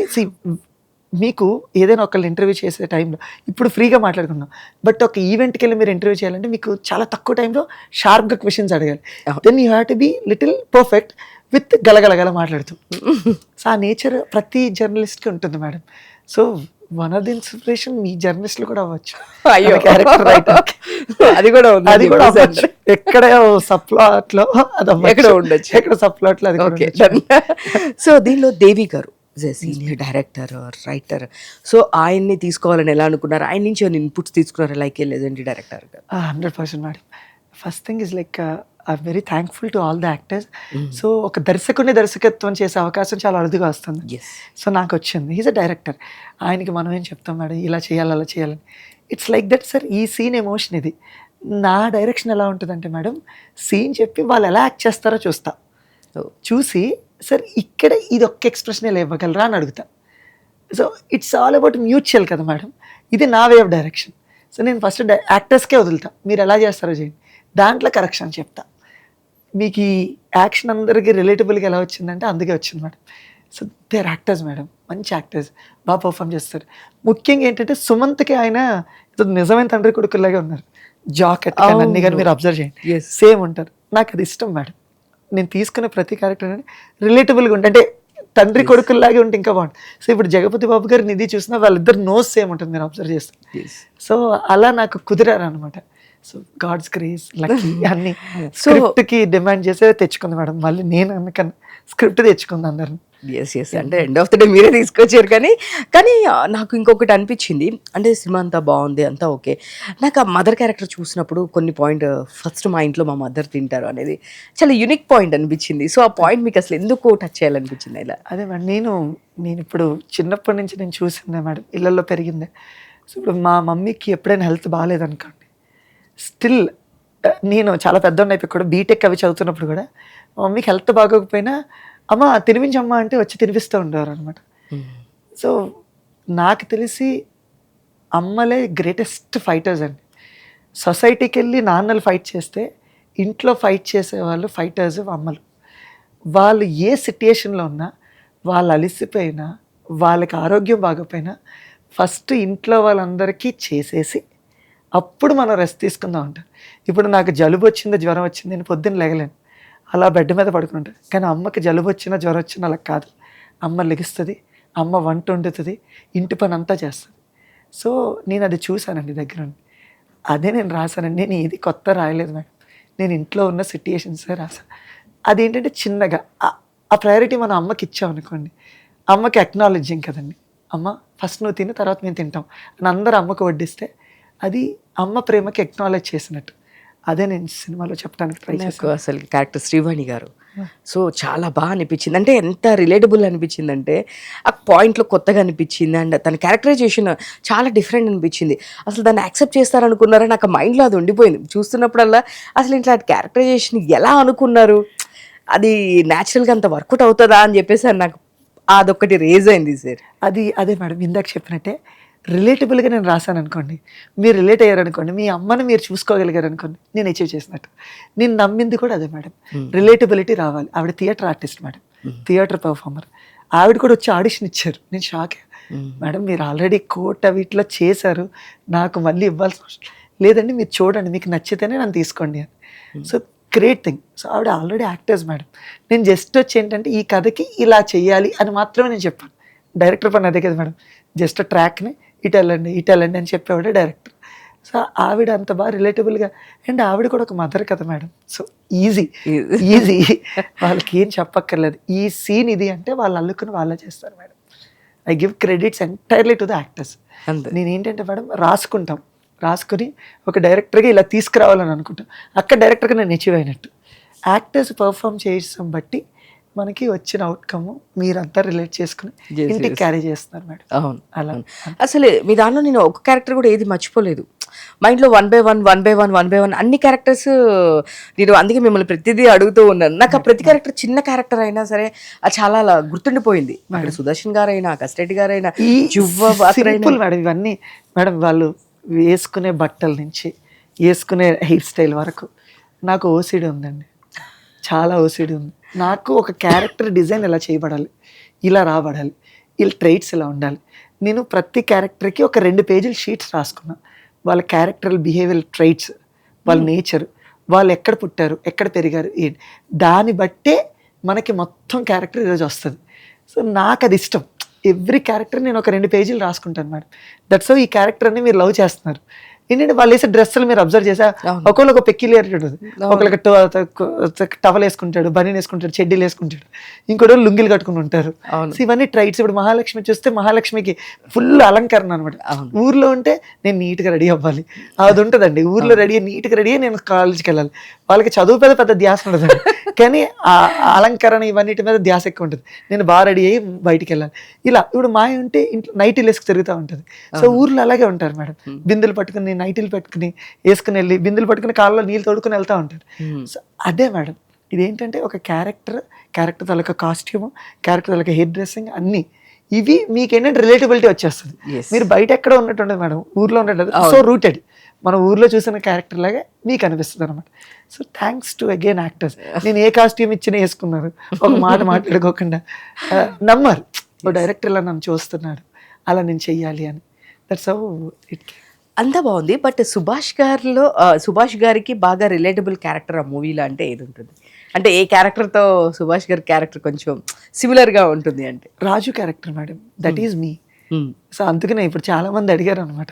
మీకు ఏదైనా ఒకళ్ళు ఇంటర్వ్యూ చేసే టైంలో ఇప్పుడు ఫ్రీగా మాట్లాడుకున్నాం, బట్ ఒక ఈవెంట్కి వెళ్ళి మీరు ఇంటర్వ్యూ చేయాలంటే మీకు చాలా తక్కువ టైంలో షార్ప్గా క్వశ్చన్స్ అడగాలి. Then you have to be little perfect with గలగలగల మాట్లాడుతూ. సో ఆ నేచర్ ప్రతి జర్నలిస్ట్కి ఉంటుంది madam. So one of the inspiration మీ జర్నలిస్ట్లు కూడా అవ్వచ్చు. క్యారెక్టర్ రైటర్ అది కూడా అవ్వచ్చు. ఎక్కడ సబ్ప్లాట్లో అది ఎక్కడ ఉండొచ్చు, ఎక్కడ సబ్ప్లాట్లో అది కూడా.
సో దీనిలో దేవి గారు సీనియర్ డైరెక్టర్ రైటర్, సో ఆయన్ని తీసుకోవాలని ఎలా అనుకున్నారు? ఆయన నుంచి ఏమైనా ఇన్పుట్స్ తీసుకున్నారు లైక్ లేదండి director?
100% madam. First thing is like I very thankful to all the actors. So ఒక దర్శకుడిని దర్శకత్వం చేసే అవకాశం చాలా అరుదుగా వస్తుంది. సో నాకు వచ్చింది. ఈజ్ అ డైరెక్టర్, ఆయనకి మనం ఏం చెప్తాం మేడం, ఇలా చేయాలి అలా చేయాలని. ఇట్స్ లైక్ దట్ సార్, ఈ సీన్ ఎమోషన్ ఇది. నా డైరెక్షన్ ఎలా ఉంటుందంటే మేడం, సీన్ చెప్పి వాళ్ళు ఎలా యాక్ట్ చేస్తారో చూసి సార్ ఇక్కడ ఇది ఒక్క ఎక్స్ప్రెషన్ ఇలా ఇవ్వగలరా అని అడుగుతా. So it's all about mutual కదా మేడం. ఇది నా వే ఆఫ్ డైరెక్షన్. సో నేను ఫస్ట్ యాక్టర్స్కే వదులుతా, మీరు ఎలా చేస్తారో చేయండి, దాంట్లో కరెక్షన్ చెప్తా. మీకు ఈ యాక్షన్ అందరికీ రిలేటబుల్గా ఎలా వచ్చిందంటే అందుకే వచ్చింది madam. So they are actors madam, మంచి యాక్టర్స్, బాగా పర్ఫామ్ చేస్తారు. ముఖ్యంగా ఏంటంటే సుమంత్కి ఆయన నిజమైన తండ్రి కొడుకులాగే ఉన్నారు. జాకెట్ కానీ అన్ని కానీ మీరు అబ్జర్వ్ చేయండి, సేమ్ ఉంటారు. నాకు అది ఇష్టం మేడం. నేను తీసుకునే ప్రతి క్యారెక్టర్ అని రిలేటబుల్గా ఉంటుంది, అంటే తండ్రి కొడుకుల్లాగే ఉంటే ఇంకా బాగుంటుంది. సో ఇప్పుడు జగపతి బాబు గారు నిధి చూసినా వాళ్ళిద్దరు నోస్ సేమ్ ఉంటుంది, మీరు అబ్జర్వ్ చేస్తే. సో అలా నాకు కుదిరారు అనమాట. సో గాడ్స్ గ్రేస్, లక్కీ అన్ని. స్క్రిప్ట్కి డిమాండ్ చేసే తెచ్చుకుంది మేడం, మళ్ళీ నేను అందుకని స్క్రిప్ట్ తెచ్చుకుంది అందరిని.
ఎస్ అంటే ఎండ్ ఆఫ్ ద డే మీరే తీసుకొచ్చారు. కానీ నాకు ఇంకొకటి అనిపించింది, అంటే సినిమా అంతా బాగుంది, అంతా ఓకే. నాకు ఆ మదర్ క్యారెక్టర్ చూసినప్పుడు కొన్ని పాయింట్, ఫస్ట్ మా ఇంట్లో మా మదర్ తింటారు అనేది చాలా యూనిక్ పాయింట్ అనిపించింది. సో ఆ పాయింట్ మీకు అసలు ఎందుకు టచ్ చేయాలనిపించింది ఇలా?
అదే మేడం, నేను ఇప్పుడు చిన్నప్పటి నుంచి నేను చూసిందే మేడం, ఇళ్ళల్లో పెరిగిందే. సో ఇప్పుడు మా మమ్మీకి ఎప్పుడైనా హెల్త్ బాగాలేదనుకోండి, స్టిల్ నేను చాలా పెద్దోడిని అయిపోయి కూడా బీటెక్ అవి చదువుతున్నప్పుడు కూడా మా మమ్మీకి హెల్త్ బాగోకపోయినా అమ్మ తినిపించమ్మా అంటే వచ్చి తినిపిస్తూ ఉండేవారు అనమాట. సో నాకు తెలిసి అమ్మలే గ్రేటెస్ట్ ఫైటర్స్ అండి. సొసైటీకి వెళ్ళి నాన్నలు ఫైట్ చేస్తే ఇంట్లో ఫైట్ చేసేవాళ్ళు ఫైటర్స్ అమ్మలు. వాళ్ళు ఏ సిట్యుయేషన్లో ఉన్నా, వాళ్ళు అలిసిపోయినా, వాళ్ళకి ఆరోగ్యం బాగోపోయినా ఫస్ట్ ఇంట్లో వాళ్ళందరికీ చేసేసి అప్పుడు మనం రెస్ట్ తీసుకుందాం అంటారు. ఇప్పుడు నాకు జలుబు వచ్చింది, జ్వరం వచ్చింది, నేను పొద్దున్న లేగలేను, అలా బెడ్ మీద పడుకుంటాను. కానీ అమ్మకి జలుబు వచ్చినా జ్వరం వచ్చినా అలా కాదు, అమ్మ లెగిస్తుంది, అమ్మ వంట వండుతుంది, ఇంటి పని అంతా చేస్తుంది. సో నేను అది చూశానండి దగ్గర నుండి, అదే నేను రాశానండి. నేను ఏది కొత్త రాయలేదు మేడం, నేను ఇంట్లో ఉన్న సిట్యుయేషన్సే రాశాను. అదేంటంటే చిన్నగా ఆ ప్రయారిటీ మనం అమ్మకి ఇచ్చామనుకోండి, అమ్మకి అక్నాలెడ్జింగ్ కదండి, అమ్మ ఫస్ట్ నువ్వు తిని తర్వాత మేము తింటాం అని అందరూ అమ్మకు వడ్డిస్తే అది అమ్మ ప్రేమకి అక్నాలెడ్జ్ చేసినట్టు. అదే నేను సినిమాలో చెప్పడానికి ట్రై చేశాను.
అసలు క్యారెక్టర్ శ్రీవాణి గారు సో చాలా బాగా అనిపించింది, అంటే ఎంత రిలేటబుల్ అనిపించింది అంటే ఆ పాయింట్లో కొత్తగా అనిపించింది. అండ్ తన క్యారెక్టరైజేషన్ చాలా డిఫరెంట్ అనిపించింది. అసలు దాన్ని యాక్సెప్ట్ చేస్తారనుకున్నారా? నాకు మైండ్లో అది ఉండిపోయింది చూస్తున్నప్పుడల్లా. అసలు ఇట్లా క్యారెక్టరైజేషన్ ఎలా అనుకున్నారు, అది న్యాచురల్గా అంత వర్కౌట్ అవుతుందా అని చెప్పేసి నాకు అదొక్కటి రేజ్ అయింది సార్.
అదే మేడం, ఇందాక చెప్పినట్టే రిలేటబుల్గా నేను రాశాను అనుకోండి, మీరు రిలేట్ అయ్యారనుకోండి, మీ అమ్మని మీరు చూసుకోగలిగారు అనుకోండి, నేను అచీవ్ చేసినట్టు. నేను నమ్మింది కూడా అదే మేడం, రిలేటబిలిటీ రావాలి. ఆవిడ theatre artist madam, theatre performer. ఆవిడ కూడా వచ్చి ఆడిషన్ ఇచ్చారు, నేను షాక్. మేడం మీరు ఆల్రెడీ కోట వీటిలో చేశారు, నాకు మళ్ళీ ఇవ్వాల్సిన అవసరం లేదండి, మీరు చూడండి, మీకు నచ్చితేనే నన్ను తీసుకోండి అని. So great thing. సో ఆవిడ ఆల్రెడీ యాక్టర్స్ మేడం. నేను జస్ట్ వచ్చి ఏంటంటే ఈ కథకి ఇలా చెయ్యాలి అని మాత్రమే నేను చెప్పాను. డైరెక్టర్ పని అదే కదా మేడం, జస్ట్ ట్రాక్ని ఇటు వెళ్ళండి అని చెప్పేవాడే డైరెక్టర్. సో ఆవిడ అంత బాగా రిలేటబుల్గా, అండ్ ఆవిడ కూడా ఒక మదర్ కదా మేడం. సో ఈజీ వాళ్ళకి ఏం చెప్పక్కర్లేదు, ఈ సీన్ ఇది అంటే వాళ్ళు అల్లుకుని వాళ్ళే చేస్తారు madam. I give credits entirely to the actors. నేను ఏంటంటే మేడం రాసుకుని ఒక డైరెక్టర్గా ఇలా తీసుకురావాలని అనుకుంటాను, అక్కడ డైరెక్టర్గా నేను అచీవ్ అయినట్టు. యాక్టర్స్ పర్ఫామ్ చేయడం బట్టి మనకి వచ్చిన అవుట్కమ్ మీరంతా రిలేట్ చేసుకుని ఇంటికి క్యారీ చేస్తున్నారు మేడం.
అవును అలా. అసలు మీ దానిలో నేను ఒక క్యారెక్టర్ కూడా ఏది మర్చిపోలేదు, మైండ్లో వన్ బై వన్ అన్ని క్యారెక్టర్స్. నేను అందుకే మిమ్మల్ని ప్రతిదీ అడుగుతూ ఉన్నాను. నాకు ఆ ప్రతి క్యారెక్టర్ చిన్న క్యారెక్టర్ అయినా సరే అది చాలా అలా గుర్తుండిపోయింది. అక్కడ సుదర్శన్ గారైనా, కస్టడీ గారైనా,
సింపుల్ మేడం ఇవన్నీ. మేడం వాళ్ళు వేసుకునే బట్టల నుంచి వేసుకునే హెయిర్ స్టైల్ వరకు నాకు ఓసిడి ఉందండి, చాలా ఓసిడి ఉంది. నాకు ఒక క్యారెక్టర్ డిజైన్ ఎలా చేయబడాలి, ఇలా రాబడాలి, వీళ్ళ ట్రైట్స్ ఇలా ఉండాలి. నేను ప్రతి క్యారెక్టర్కి ఒక 2 పేజీలు షీట్స్ రాసుకున్నా. వాళ్ళ క్యారెక్టర్ బిహేవియర్ ట్రైట్స్, వాళ్ళ నేచర్, వాళ్ళు ఎక్కడ పుట్టారు, ఎక్కడ పెరిగారు, ఏంటి, దాన్ని బట్టే మనకి మొత్తం క్యారెక్టర్ ఈరోజు వస్తుంది. సో నాకు అది ఇష్టం. ఎవ్రీ క్యారెక్టర్ నేను ఒక 2 పేజీలు రాసుకుంటాను మేడం. దట్స్ ఈ క్యారెక్టర్ అన్ని మీరు లవ్ చేస్తున్నారు. ఏంటంటే వాళ్ళు వేసే డ్రెస్సులు మీరు అబ్జర్వ్ చేసా, ఒకళ్ళు ఒక పెక్యులియారిటీ ఉంటుంది. ఒకళ్ళకి టవల్ వేసుకుంటాడు, బనీన్ వేసుకుంటాడు, చెడ్డీలు వేసుకుంటాడు, ఇంకోటి లుంగిలు కట్టుకుని ఉంటారు. సో ఇవన్నీ ట్రైట్స్. ఇప్పుడు మహాలక్ష్మి చూస్తే మహాలక్ష్మికి ఫుల్ అలంకరణ అనమాట. ఊర్లో ఉంటే నేను నీట్గా రెడీ అవ్వాలి, అది ఉంటుందండి. ఊర్లో నీట్గా రెడీ అయ్యి నేను కాలేజీకి వెళ్ళాలి. వాళ్ళకి చదువు పెద్ద ధ్యాస ఉండదండి, కానీ ఆ అలంకరణ ఇవన్నిటి మీద ధ్యాస ఎక్కువ ఉంటుంది. నేను బాగా రెడీ అయ్యి బయటికి వెళ్ళాలి. ఇలా ఇప్పుడు మా ఉంటే ఇంట్లో నైటీలు వేసుకు తిరుగుతూ ఉంటుంది. సో ఊర్లో అలాగే ఉంటారు మేడం, బిందులు పట్టుకుని నైటీలు పెట్టుకుని వేసుకుని వెళ్ళి బిందులు పట్టుకుని కాళ్ళలో నీళ్ళు తోడుకుని వెళ్తూ ఉంటారు. సో అదే మేడం, ఇదేంటంటే ఒక క్యారెక్టర్ తాలూకా కాస్ట్యూమ్, క్యారెక్టర్ తాలూకా హెయిర్ డ్రెస్సింగ్ అన్నీ ఇవి మీకేంటంటే రిలేటబిలిటీ వచ్చేస్తుంది.
Yes.
మీరు బయట ఎక్కడ ఉన్నట్టు ఉండదు మేడం, ఊర్లో ఉన్నట్టు సో
అవును.
రూటెడ్ మన ఊర్లో చూసిన క్యారెక్టర్ లాగా మీకు అనిపిస్తుంది అనమాట. So thanks to again actors. నేను ఏ కాస్ట్యూమ్ ఇచ్చినా వేసుకున్నారు, ఒక మాట మాట్లాడుకోకుండా నమ్మరు ఓ డైరెక్టర్ ఇలా నన్ను చూస్తున్నాడు, అలా నేను చెయ్యాలి అని. That's how it.
అంతా బాగుంది. బట్ సుభాష్ గారికి బాగా రిలేటబుల్ క్యారెక్టర్ ఆ మూవీలో అంటే ఏది ఉంటుంది? అంటే ఏ క్యారెక్టర్తో సుభాష్ గారి క్యారెక్టర్ కొంచెం సిమిలర్గా ఉంటుంది అంటే?
Raju character madam, that is me. So అందుకనే ఇప్పుడు చాలా మంది అడిగారు అనమాట,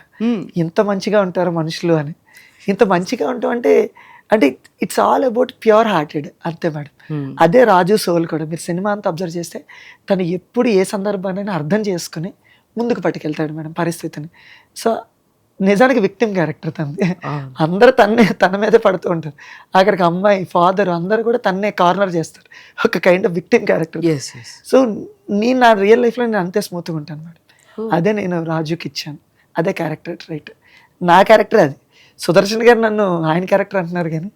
ఇంత మంచిగా ఉంటారు మనుషులు అని. ఇంత మంచిగా ఉంటాం అంటే అంటే it's all about pure hearted అంతే మేడం. అదే రాజు సోల్ కూడా. మీరు సినిమా అంతా అబ్జర్వ్ చేస్తే తను ఎప్పుడు ఏ సందర్భాన్ని అర్థం చేసుకుని ముందుకు పట్టుకెళ్తాడు మేడం పరిస్థితిని. సో నిజానికి విక్టిమ్ క్యారెక్టర్ తనది. అందరూ తన మీదే పడుతూ ఉంటారు. అక్కడికి అమ్మాయి, ఫాదర్ అందరూ కూడా తన్నే కార్నర్ చేస్తారు. ఒక kind of victim character. So నేను నా రియల్ లైఫ్లో నేను అంతే స్మూత్గా ఉంటాను మేడం. అదే నేను రాజుకి ఇచ్చాను, అదే క్యారెక్టర్ ట్రైట్. నా క్యారెక్టర్ అది. సుదర్శన్ గారు నన్ను ఆయన క్యారెక్టర్ అంటున్నారు కానీ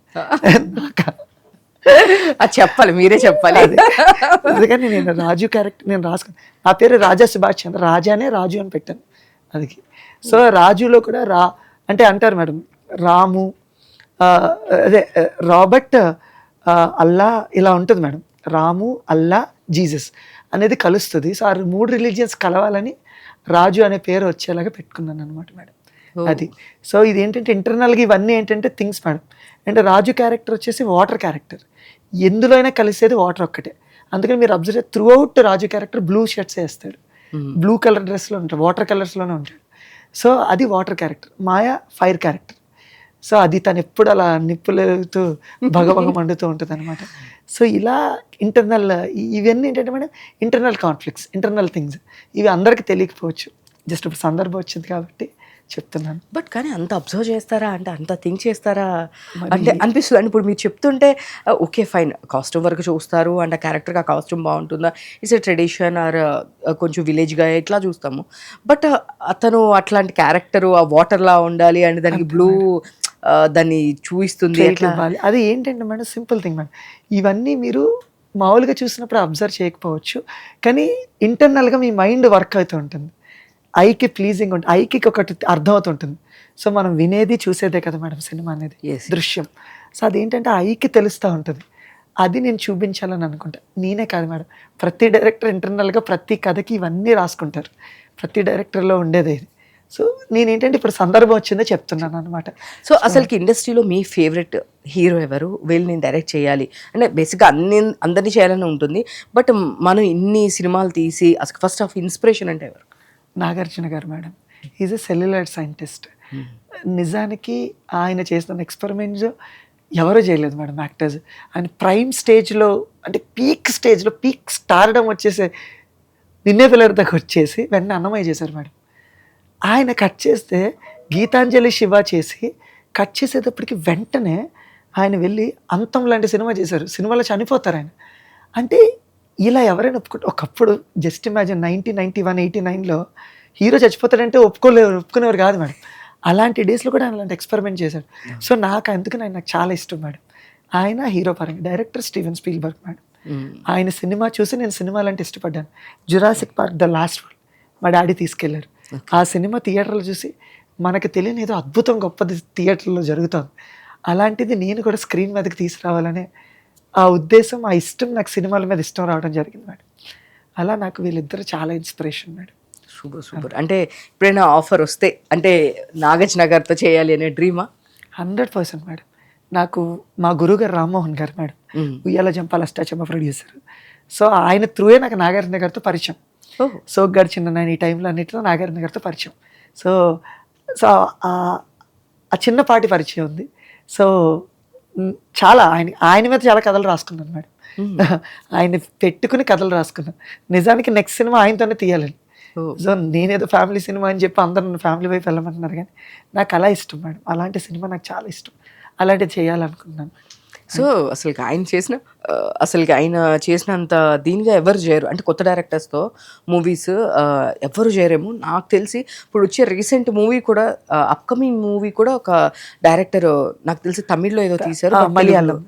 అది చెప్పాలి, మీరే చెప్పాలి.
అందుకని నేను రాజు క్యారెక్టర్ నేను రాసుకున్నాను. నా పేరు రాజా సుభాష్ చంద్ర, రాజానే రాజు అని పెట్టాను అది. సో రాజులో కూడా అంటే అంటారు మేడం, రాము అదే రాబర్ట్ అల్లా ఇలా ఉంటుంది మేడం. రాము, అల్లా, జీసస్ అనేది కలుస్తుంది. సో ఆ 3 రిలీజియన్స్ కలవాలని రాజు అనే పేరు వచ్చేలాగా పెట్టుకున్నాను అనమాట మేడం. అది. సో ఇది ఏంటంటే ఇంటర్నల్గా ఇవన్నీ ఏంటంటే థింగ్స్ మేడం. అంటే రాజు క్యారెక్టర్ వచ్చేసి వాటర్ క్యారెక్టర్. ఎందులో అయినా కలిసేది వాటర్ ఒక్కటే. అందుకని మీరు అబ్జర్వ్ త్రూ అవుట్ రాజు క్యారెక్టర్ బ్లూ షర్ట్స్ వేస్తాడు, బ్లూ కలర్ డ్రెస్లో ఉంటాడు, వాటర్ కలర్స్లోనే ఉంటాడు. సో అది వాటర్ క్యారెక్టర్. మాయా ఫైర్ క్యారెక్టర్. సో అది తను ఎప్పుడు అలా నిప్పులతో భగభగ మండుతూ ఉంటుంది అనమాట. సో ఇలా ఇంటర్నల్ ఇవన్నీ ఏంటంటే madam internal conflicts, internal things. ఇవి అందరికీ తెలియకపోవచ్చు, జస్ట్ ఇప్పుడు సందర్భం వచ్చింది కాబట్టి చెప్తున్నాను.
బట్ కానీ అంత అబ్జర్వ్ చేస్తారా, అంటే అంత థింక్ చేస్తారా అంటే అనిపిస్తుంది. అండ్ ఇప్పుడు మీరు చెప్తుంటే ఓకే ఫైన్, కాస్ట్యూమ్ వరకు చూస్తారు అంటే క్యారెక్టర్గా కాస్ట్యూమ్ బాగుంటుందా, ఇట్స్ ఎ ట్రెడిషన్ ఆర్ కొంచెం విలేజ్గా ఇట్లా చూస్తాము. బట్ అతను అట్లాంటి క్యారెక్టరు ఆ వాటర్లా ఉండాలి అండ్ దానికి బ్లూ దాన్ని చూపిస్తుంది
ఇవ్వాలి. అది ఏంటంటే మేడం సింపుల్ థింగ్ మేడం. ఇవన్నీ మీరు మామూలుగా చూసినప్పుడు అబ్జర్వ్ చేయకపోవచ్చు, కానీ ఇంటర్నల్గా మీ మైండ్ వర్క్ అవుతూ ఉంటుంది. ఐకి ప్లీజింగ్ ఉంటుంది, ఐకి ఒకటి అర్థమవుతుంటుంది. సో మనం వినేది చూసేదే కదా మేడం సినిమా అనేది, దృశ్యం. సో అదేంటంటే ఐకి తెలుస్తూ ఉంటుంది. అది నేను చూపించాలని అనుకుంటా. నేనే కాదు మేడం, ప్రతి డైరెక్టర్ ఇంటర్నల్గా ప్రతి కథకి ఇవన్నీ రాసుకుంటారు. ప్రతి డైరెక్టర్లో ఉండేది ఇది. సో నేనేంటంటే ఇప్పుడు సందర్భం వచ్చిందో చెప్తున్నాను అనమాట.
సో అసలుకి ఇండస్ట్రీలో మీ ఫేవరెట్ హీరో ఎవరు? వీళ్ళు నేను డైరెక్ట్ చేయాలి అంటే బేసిక్గా అందరినీ చేయాలని ఉంటుంది. బట్ మనం ఇన్ని సినిమాలు తీసి అసలు ఫస్ట్ ఆఫ్ ఇన్స్పిరేషన్ అంటే ఎవరు?
నాగార్జున గారు madam. Is a celluloid scientist. నిజానికి ఆయన చేసిన ఎక్స్పెరిమెంట్స్ ఎవరూ చేయలేదు మేడం యాక్టర్స్. ఆయన ప్రైమ్ స్టేజ్లో అంటే పీక్ స్టేజ్లో పీక్ స్టార్డమ్ వచ్చేసే నిన్నే పిల్లర్ దగ్గర వచ్చేసి వెంటనే అన్నమయ్య చేశారు మేడం. ఆయన కట్ చేస్తే గీతాంజలి శివ చేసి కట్ చేసేటప్పటికి వెంటనే ఆయన వెళ్ళి అంతం లాంటి సినిమా చేశారు. సినిమాలో చనిపోతారు ఆయన. అంటే ఇలా ఎవరైనా ఒప్పుకుంటే, ఒకప్పుడు జస్ట్ ఇమాజిన్ 1991, 89లో హీరో చచ్చిపోతాడంటే ఒప్పుకునేవారు కాదు మేడం. అలాంటి డేస్లో కూడా ఆయన అలాంటి ఎక్స్పెరిమెంట్ చేశాడు. సో అందుకని ఆయన నాకు చాలా ఇష్టం మేడం. ఆయన హీరో పరంగా. Director Steven Spielberg madam. ఆయన సినిమా చూసి నేను సినిమాలు అంటే ఇష్టపడ్డాను. Jurassic park the last world మా డాడీ తీసుకెళ్లారు. ఆ సినిమా థియేటర్లో చూసి మనకు తెలియని ఏదో అద్భుతం గొప్పది థియేటర్లో జరుగుతుంది. అలాంటిది నేను కూడా స్క్రీన్ మీదకి తీసుకురావాలనే ఆ ఉద్దేశం, ఆ ఇష్టం, నాకు సినిమాల మీద ఇష్టం రావడం జరిగింది మేడం. అలా నాకు వీళ్ళిద్దరు చాలా ఇన్స్పిరేషన్ మేడం.
సూపర్. అంటే ఎప్పుడైనా ఆఫర్ వస్తే అంటే నాగార్జున గారితో చేయాలి అనే డ్రీమా?
100% మేడం. నాకు మా గురువుగారు రామ్మోహన్ గారు మేడం, ఉయ్యాల జంపాల అష్టాచమ్మ ప్రొడ్యూసర్. సో ఆయన త్రూయే నాకు నాగార్జున గారితో పరిచయం. సో గడిచిన నేను ఈ టైంలో అన్నింటిలో నాగార్జున గారితో పరిచయం. సో సో ఆ చిన్నపాటి పరిచయం ఉంది. సో చాలా ఆయన మీద చాలా కథలు రాసుకున్నాను మేడం. ఆయన పెట్టుకుని కథలు రాసుకున్నాను. నిజానికి నెక్స్ట్ సినిమా ఆయనతోనే తీయాలని. సో నేనేదో ఫ్యామిలీ సినిమా అని చెప్పి అందరూ నన్ను ఫ్యామిలీ వైపు వెళ్ళమంటున్నారు, కానీ నాకు అలా ఇష్టం మేడం. అలాంటి సినిమా నాకు చాలా ఇష్టం. అలాంటిది చేయాలనుకున్నాను.
సో అసలుకి ఆయన చేసినంత దీనిగా ఎవరు చేయరు. అంటే కొత్త డైరెక్టర్స్తో మూవీస్ ఎవరు చేయరేమో నాకు తెలిసి. ఇప్పుడు వచ్చే రీసెంట్ మూవీ కూడా అప్కమింగ్ మూవీ కూడా ఒక డైరెక్టర్ నాకు తెలిసి తమిళ్లో ఏదో తీశారు,
Malayalam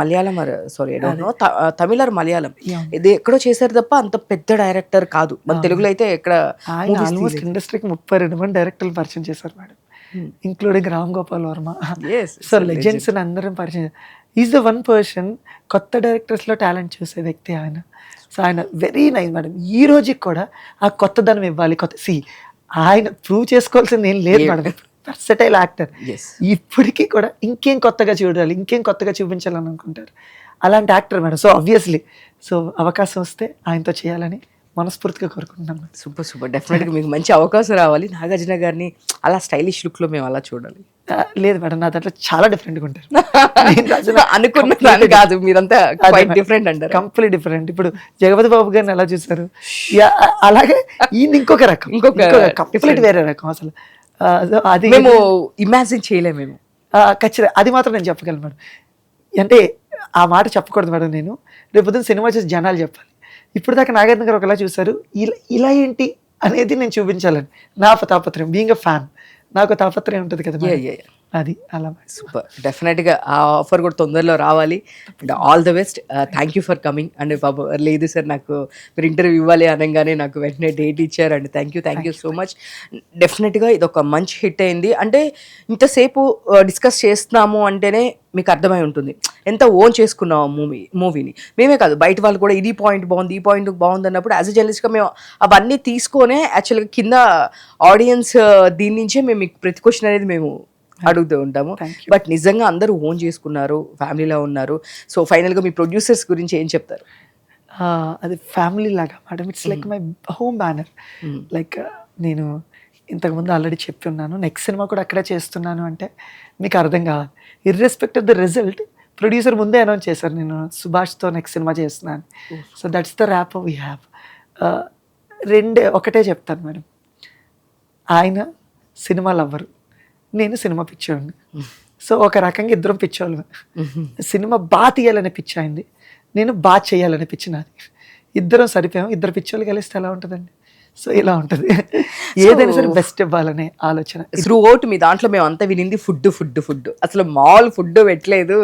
Malayalam sorry Tamil or Malayalam
Yeah.
ఇది ఎక్కడో చేశారు తప్ప అంత పెద్ద డైరెక్టర్ కాదు. మన తెలుగులో అయితే ఎక్కడ
ఆయన ఆల్మోస్ట్ ఇండస్ట్రీకి 32 మంది డైరెక్టర్లు పరిచయం చేశారు madam, including Ram Gopal Varma. So legends అందరం పరిచయం. ఈజ్ ద వన్ పర్సన్ కొత్త డైరెక్టర్స్లో టాలెంట్ చూసే వ్యక్తి ఆయన. సో ఆయన వెరీ నైస్ మేడం. ఈ రోజుకి కూడా ఆ కొత్తదనం ఇవ్వాలి. ఆయన ప్రూవ్ చేసుకోవాల్సింది ఏం లేదు మేడం, వర్సటైల్ యాక్టర్. ఇప్పటికీ కూడా ఇంకేం కొత్తగా చూడాలి, ఇంకేం కొత్తగా చూపించాలని అనుకుంటారు. అలాంటి యాక్టర్ మేడం. సో ఆబ్వియస్లీ అవకాశం వస్తే ఆయనతో చేయాలని మనస్ఫూర్తిగా కోరుకుంటున్నాను.
సూపర్ డెఫినెట్గా మీకు మంచి అవకాశం రావాలి. నాగార్జున గారిని అలా స్టైలిష్ లుక్లో మేము అలా చూడాలి.
లేదు మేడం, నా దాంట్లో చాలా డిఫరెంట్గా ఉంటారు.
అనుకున్నాను కాదు, మీరంతా డిఫరెంట్ అంటారు.
Complete different. ఇప్పుడు జగపతి బాబు గారిని ఎలా చూసారు, అలాగే ఈయన ఇంకొక రకం, కంప్లీట్ వేరే రకం అసలు. అది
మేము ఇమాజిన్ చేయలేము మేము.
ఖచ్చితంగా అది మాత్రం నేను చెప్పగలను మేడం. అంటే ఆ మాట చెప్పకూడదు మేడం. నేను రేపు పొద్దున్న సినిమా చూసి జనాలు చెప్పాలి, ఇప్పుడు దాకా నాగార్జున గారు ఒకలా చూసారు, ఇలా ఏంటి అనేది నేను చూపించాలని నా తాపత్రయం. బీయింగ్ అ ఫ్యాన్ నాకు తాపత్రయం ఉంటుంది కదా, అది అలా.
సూపర్ డెఫినెట్గా ఆ ఆఫర్ కూడా తొందరలో రావాలి. And all the best. Thank you for coming. And పాప లేదు సార్ నాకు మీరు ఇంటర్వ్యూ ఇవ్వాలి అనగానే నాకు వెంటనే డేట్ ఇచ్చారు. And thank you so much. డెఫినెట్గా ఇది ఒక మంచి హిట్ అయింది. అంటే ఇంతసేపు డిస్కస్ చేస్తున్నాము అంటేనే మీకు అర్థమై ఉంటుంది ఎంత ఓన్ చేసుకున్నాం మూవీని. మేమే కాదు బయట వాళ్ళు కూడా ఇది పాయింట్ బాగుంది, ఈ పాయింట్ బాగుంది అన్నప్పుడు యాజ్ ఎ జర్నలిస్ట్గా మేము అవన్నీ తీసుకొనే యాక్చువల్గా కింద ఆడియన్స్ దీని నుంచే మేము మీకు ప్రతి క్వశ్చన్ అనేది మేము అడుగుతూ ఉంటాము. బట్ నిజంగా అందరూ ఓన్ చేసుకున్నారు, ఫ్యామిలీలో ఉన్నారు. సో ఫైనల్గా మీ ప్రొడ్యూసర్స్ గురించి ఏం చెప్తారు?
అది ఫ్యామిలీ లాగా madam. It's like my home banner. Like నేను ఇంతకుముందు ఆల్రెడీ చెప్పి ఉన్నాను, నెక్స్ట్ సినిమా కూడా అక్కడే చేస్తున్నాను అంటే మీకు అర్థం కావాలి. Irrespective of the result producer ముందే అనౌన్స్ చేశారు, నేను సుభాష్తో నెక్స్ట్ సినిమా చేస్తున్నాను. So that's the wrap we have. ఒకటే చెప్తాను మేడం, ఆయన సినిమా లవ్వరు, నేను సినిమా పిచ్చోడిని. సో ఒక రకంగా ఇద్దరం పిచ్చోళ్ళు. సినిమా బాగా తీయాలనే పిచ్చి అయింది, నేను బాగా చేయాలనే పిచ్చి నాది. ఇద్దరం సరిపోయాం. ఇద్దరు పిచ్చోళ్ళు కలిస్తే ఎలా ఉంటుందండి? సో ఇలా ఉంటుంది. ఏదైనా సరే బెస్ట్ ఇవ్వాలనే ఆలోచన.
త్రూ అవుట్ మీ దాంట్లో మేము అంతా వినింది ఫుడ్. అసలు మాల్ ఫుడ్ పెట్టలేదు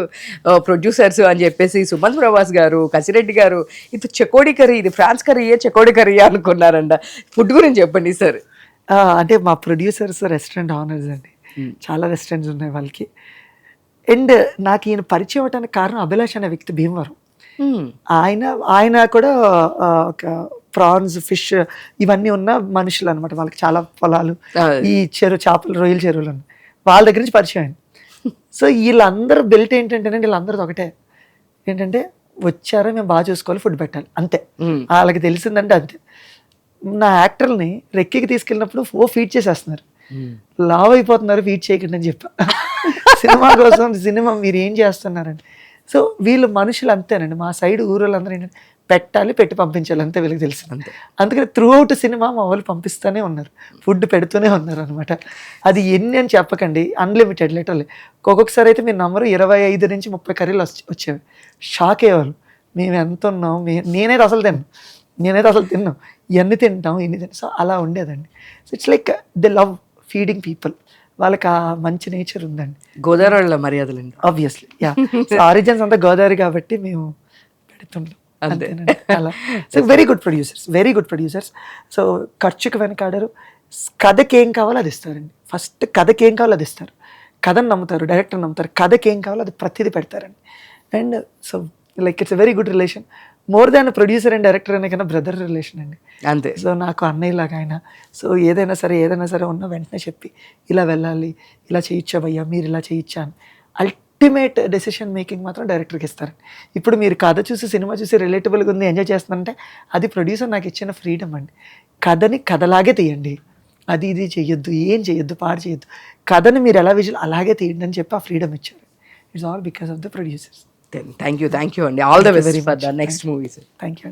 ప్రొడ్యూసర్స్ అని చెప్పేసి సుమంత్ ప్రభాస్ గారు, కసిరెడ్డి గారు ఇది చెకోడి కర్రీ, ఇది ఫ్రాన్స్ కర్రీయే చెకోడి కర్రీ అనుకున్నారంట. ఫుడ్ గురించి చెప్పండి సార్.
అంటే మా ప్రొడ్యూసర్స్ రెస్టారెంట్ ఓనర్స్ అండి, చాలా రెస్టారెంట్స్ ఉన్నాయి వాళ్ళకి. అండ్ నాకు ఈయన పరిచయం అవడానికి కారణం అభిలాష్ అనే వ్యక్తి, భీమవరం. ఆయన కూడా ఒక ప్రాన్స్, ఫిష్ ఇవన్నీ ఉన్న మనుషులు అనమాట. వాళ్ళకి చాలా పొలాలు, ఈ చేపలు, రొయ్యల చెరువులు ఉన్నాయి. వాళ్ళ దగ్గర నుంచి పరిచయం అయింది. సో వీళ్ళందరూ బెల్ట్ ఏంటంటే వీళ్ళందరిది ఒకటే, ఏంటంటే వచ్చారా మేము బాగా చూసుకోవాలి, ఫుడ్ పెట్టాలి, అంతే. వాళ్ళకి తెలిసిందంటే అంతే. నా యాక్టర్ని రెక్కికి తీసుకెళ్ళినప్పుడు ఫీడ్ చేసేస్తున్నారు, లావ్ అయిపోతున్నారు, ఫీడ్ చేయకండి అని చెప్పా. సినిమా కోసం సినిమా మీరు ఏం చేస్తున్నారండి? సో వీళ్ళు మనుషులు అంతేనండి. మా సైడ్ ఊరోళ్ళందరూ ఏంటంటే పెట్టాలి, పెట్టి పంపించాలి, అంతే వీళ్ళకి తెలుసు. అంతే. అందుకని త్రూ అవుట్ సినిమా మా వాళ్ళు పంపిస్తూనే ఉన్నారు, ఫుడ్ పెడుతూనే ఉన్నారు అనమాట. అది ఎన్ని అని చెప్పకండి, అన్లిమిటెడ్ లిటరల్లీ. ఒక్కొక్కసారి అయితే మీరు నమ్మరు, 25 నుంచి 30 కర్రీలు వచ్చేవి. షాక్ అయ్యేవాళ్ళు, మేము ఎంత ఉన్నాం, నేనైతే అసలు తిన్నాం, ఇవన్నీ తింటాం, ఇన్ని తింటాం. సో అలా ఉండేదండి. So it's like they love feeding people. వాళ్ళకి ఆ మంచి నేచర్ ఉందండి.
గోదావరి మర్యాదలు
ఆబ్వియస్లీ. యా, సో ఆరిజిన్స్ అంతా గోదావరి కాబట్టి మేము పెడుతుంటాం. అలా. So very good producers. So ఖర్చుకి వెనకాడరు. కథకి ఏం కావాలో అది ఇస్తారండి. ఫస్ట్ కథకి ఏం కావాలో అది ఇస్తారు, కథను నమ్ముతారు, డైరెక్టర్ నమ్ముతారు, కథకి ఏం కావాలో అది ప్రతిదీ పెడతారండి. And so like it's very good relation. More than producer and director అనే కన్నా బ్రదర్ రిలేషన్ అండి, అంతే. సో నాకు అన్నయ్యలాగా ఆయన. సో ఏదైనా సరే ఉన్న వెంటనే చెప్పి ఇలా వెళ్ళాలి, ఇలా చేయొచ్చా భయ్యా, మీరు ఇలా చేయొచ్చా అని అల్టిమేట్ డెసిషన్ మేకింగ్ మాత్రం డైరెక్టర్కి ఇస్తారండి. ఇప్పుడు మీరు కథ చూసి, సినిమా చూసి రిలేటబుల్గా ఉంది, ఎంజాయ్ చేస్తున్నారంటే అది ప్రొడ్యూసర్ నాకు ఇచ్చిన ఫ్రీడమ్ అండి. కథని కథలాగే తీయండి, అది ఇది చెయ్యొద్దు, ఏం చేయొద్దు, పాడు చేయొద్దు, కథని మీరు ఎలా విజువల్ అలాగే తీయండి అని చెప్పి ఆ ఫ్రీడమ్ ఇచ్చారు. It's all because of the producers.
Thank you అండి. All the best for the next movies.
Thank you.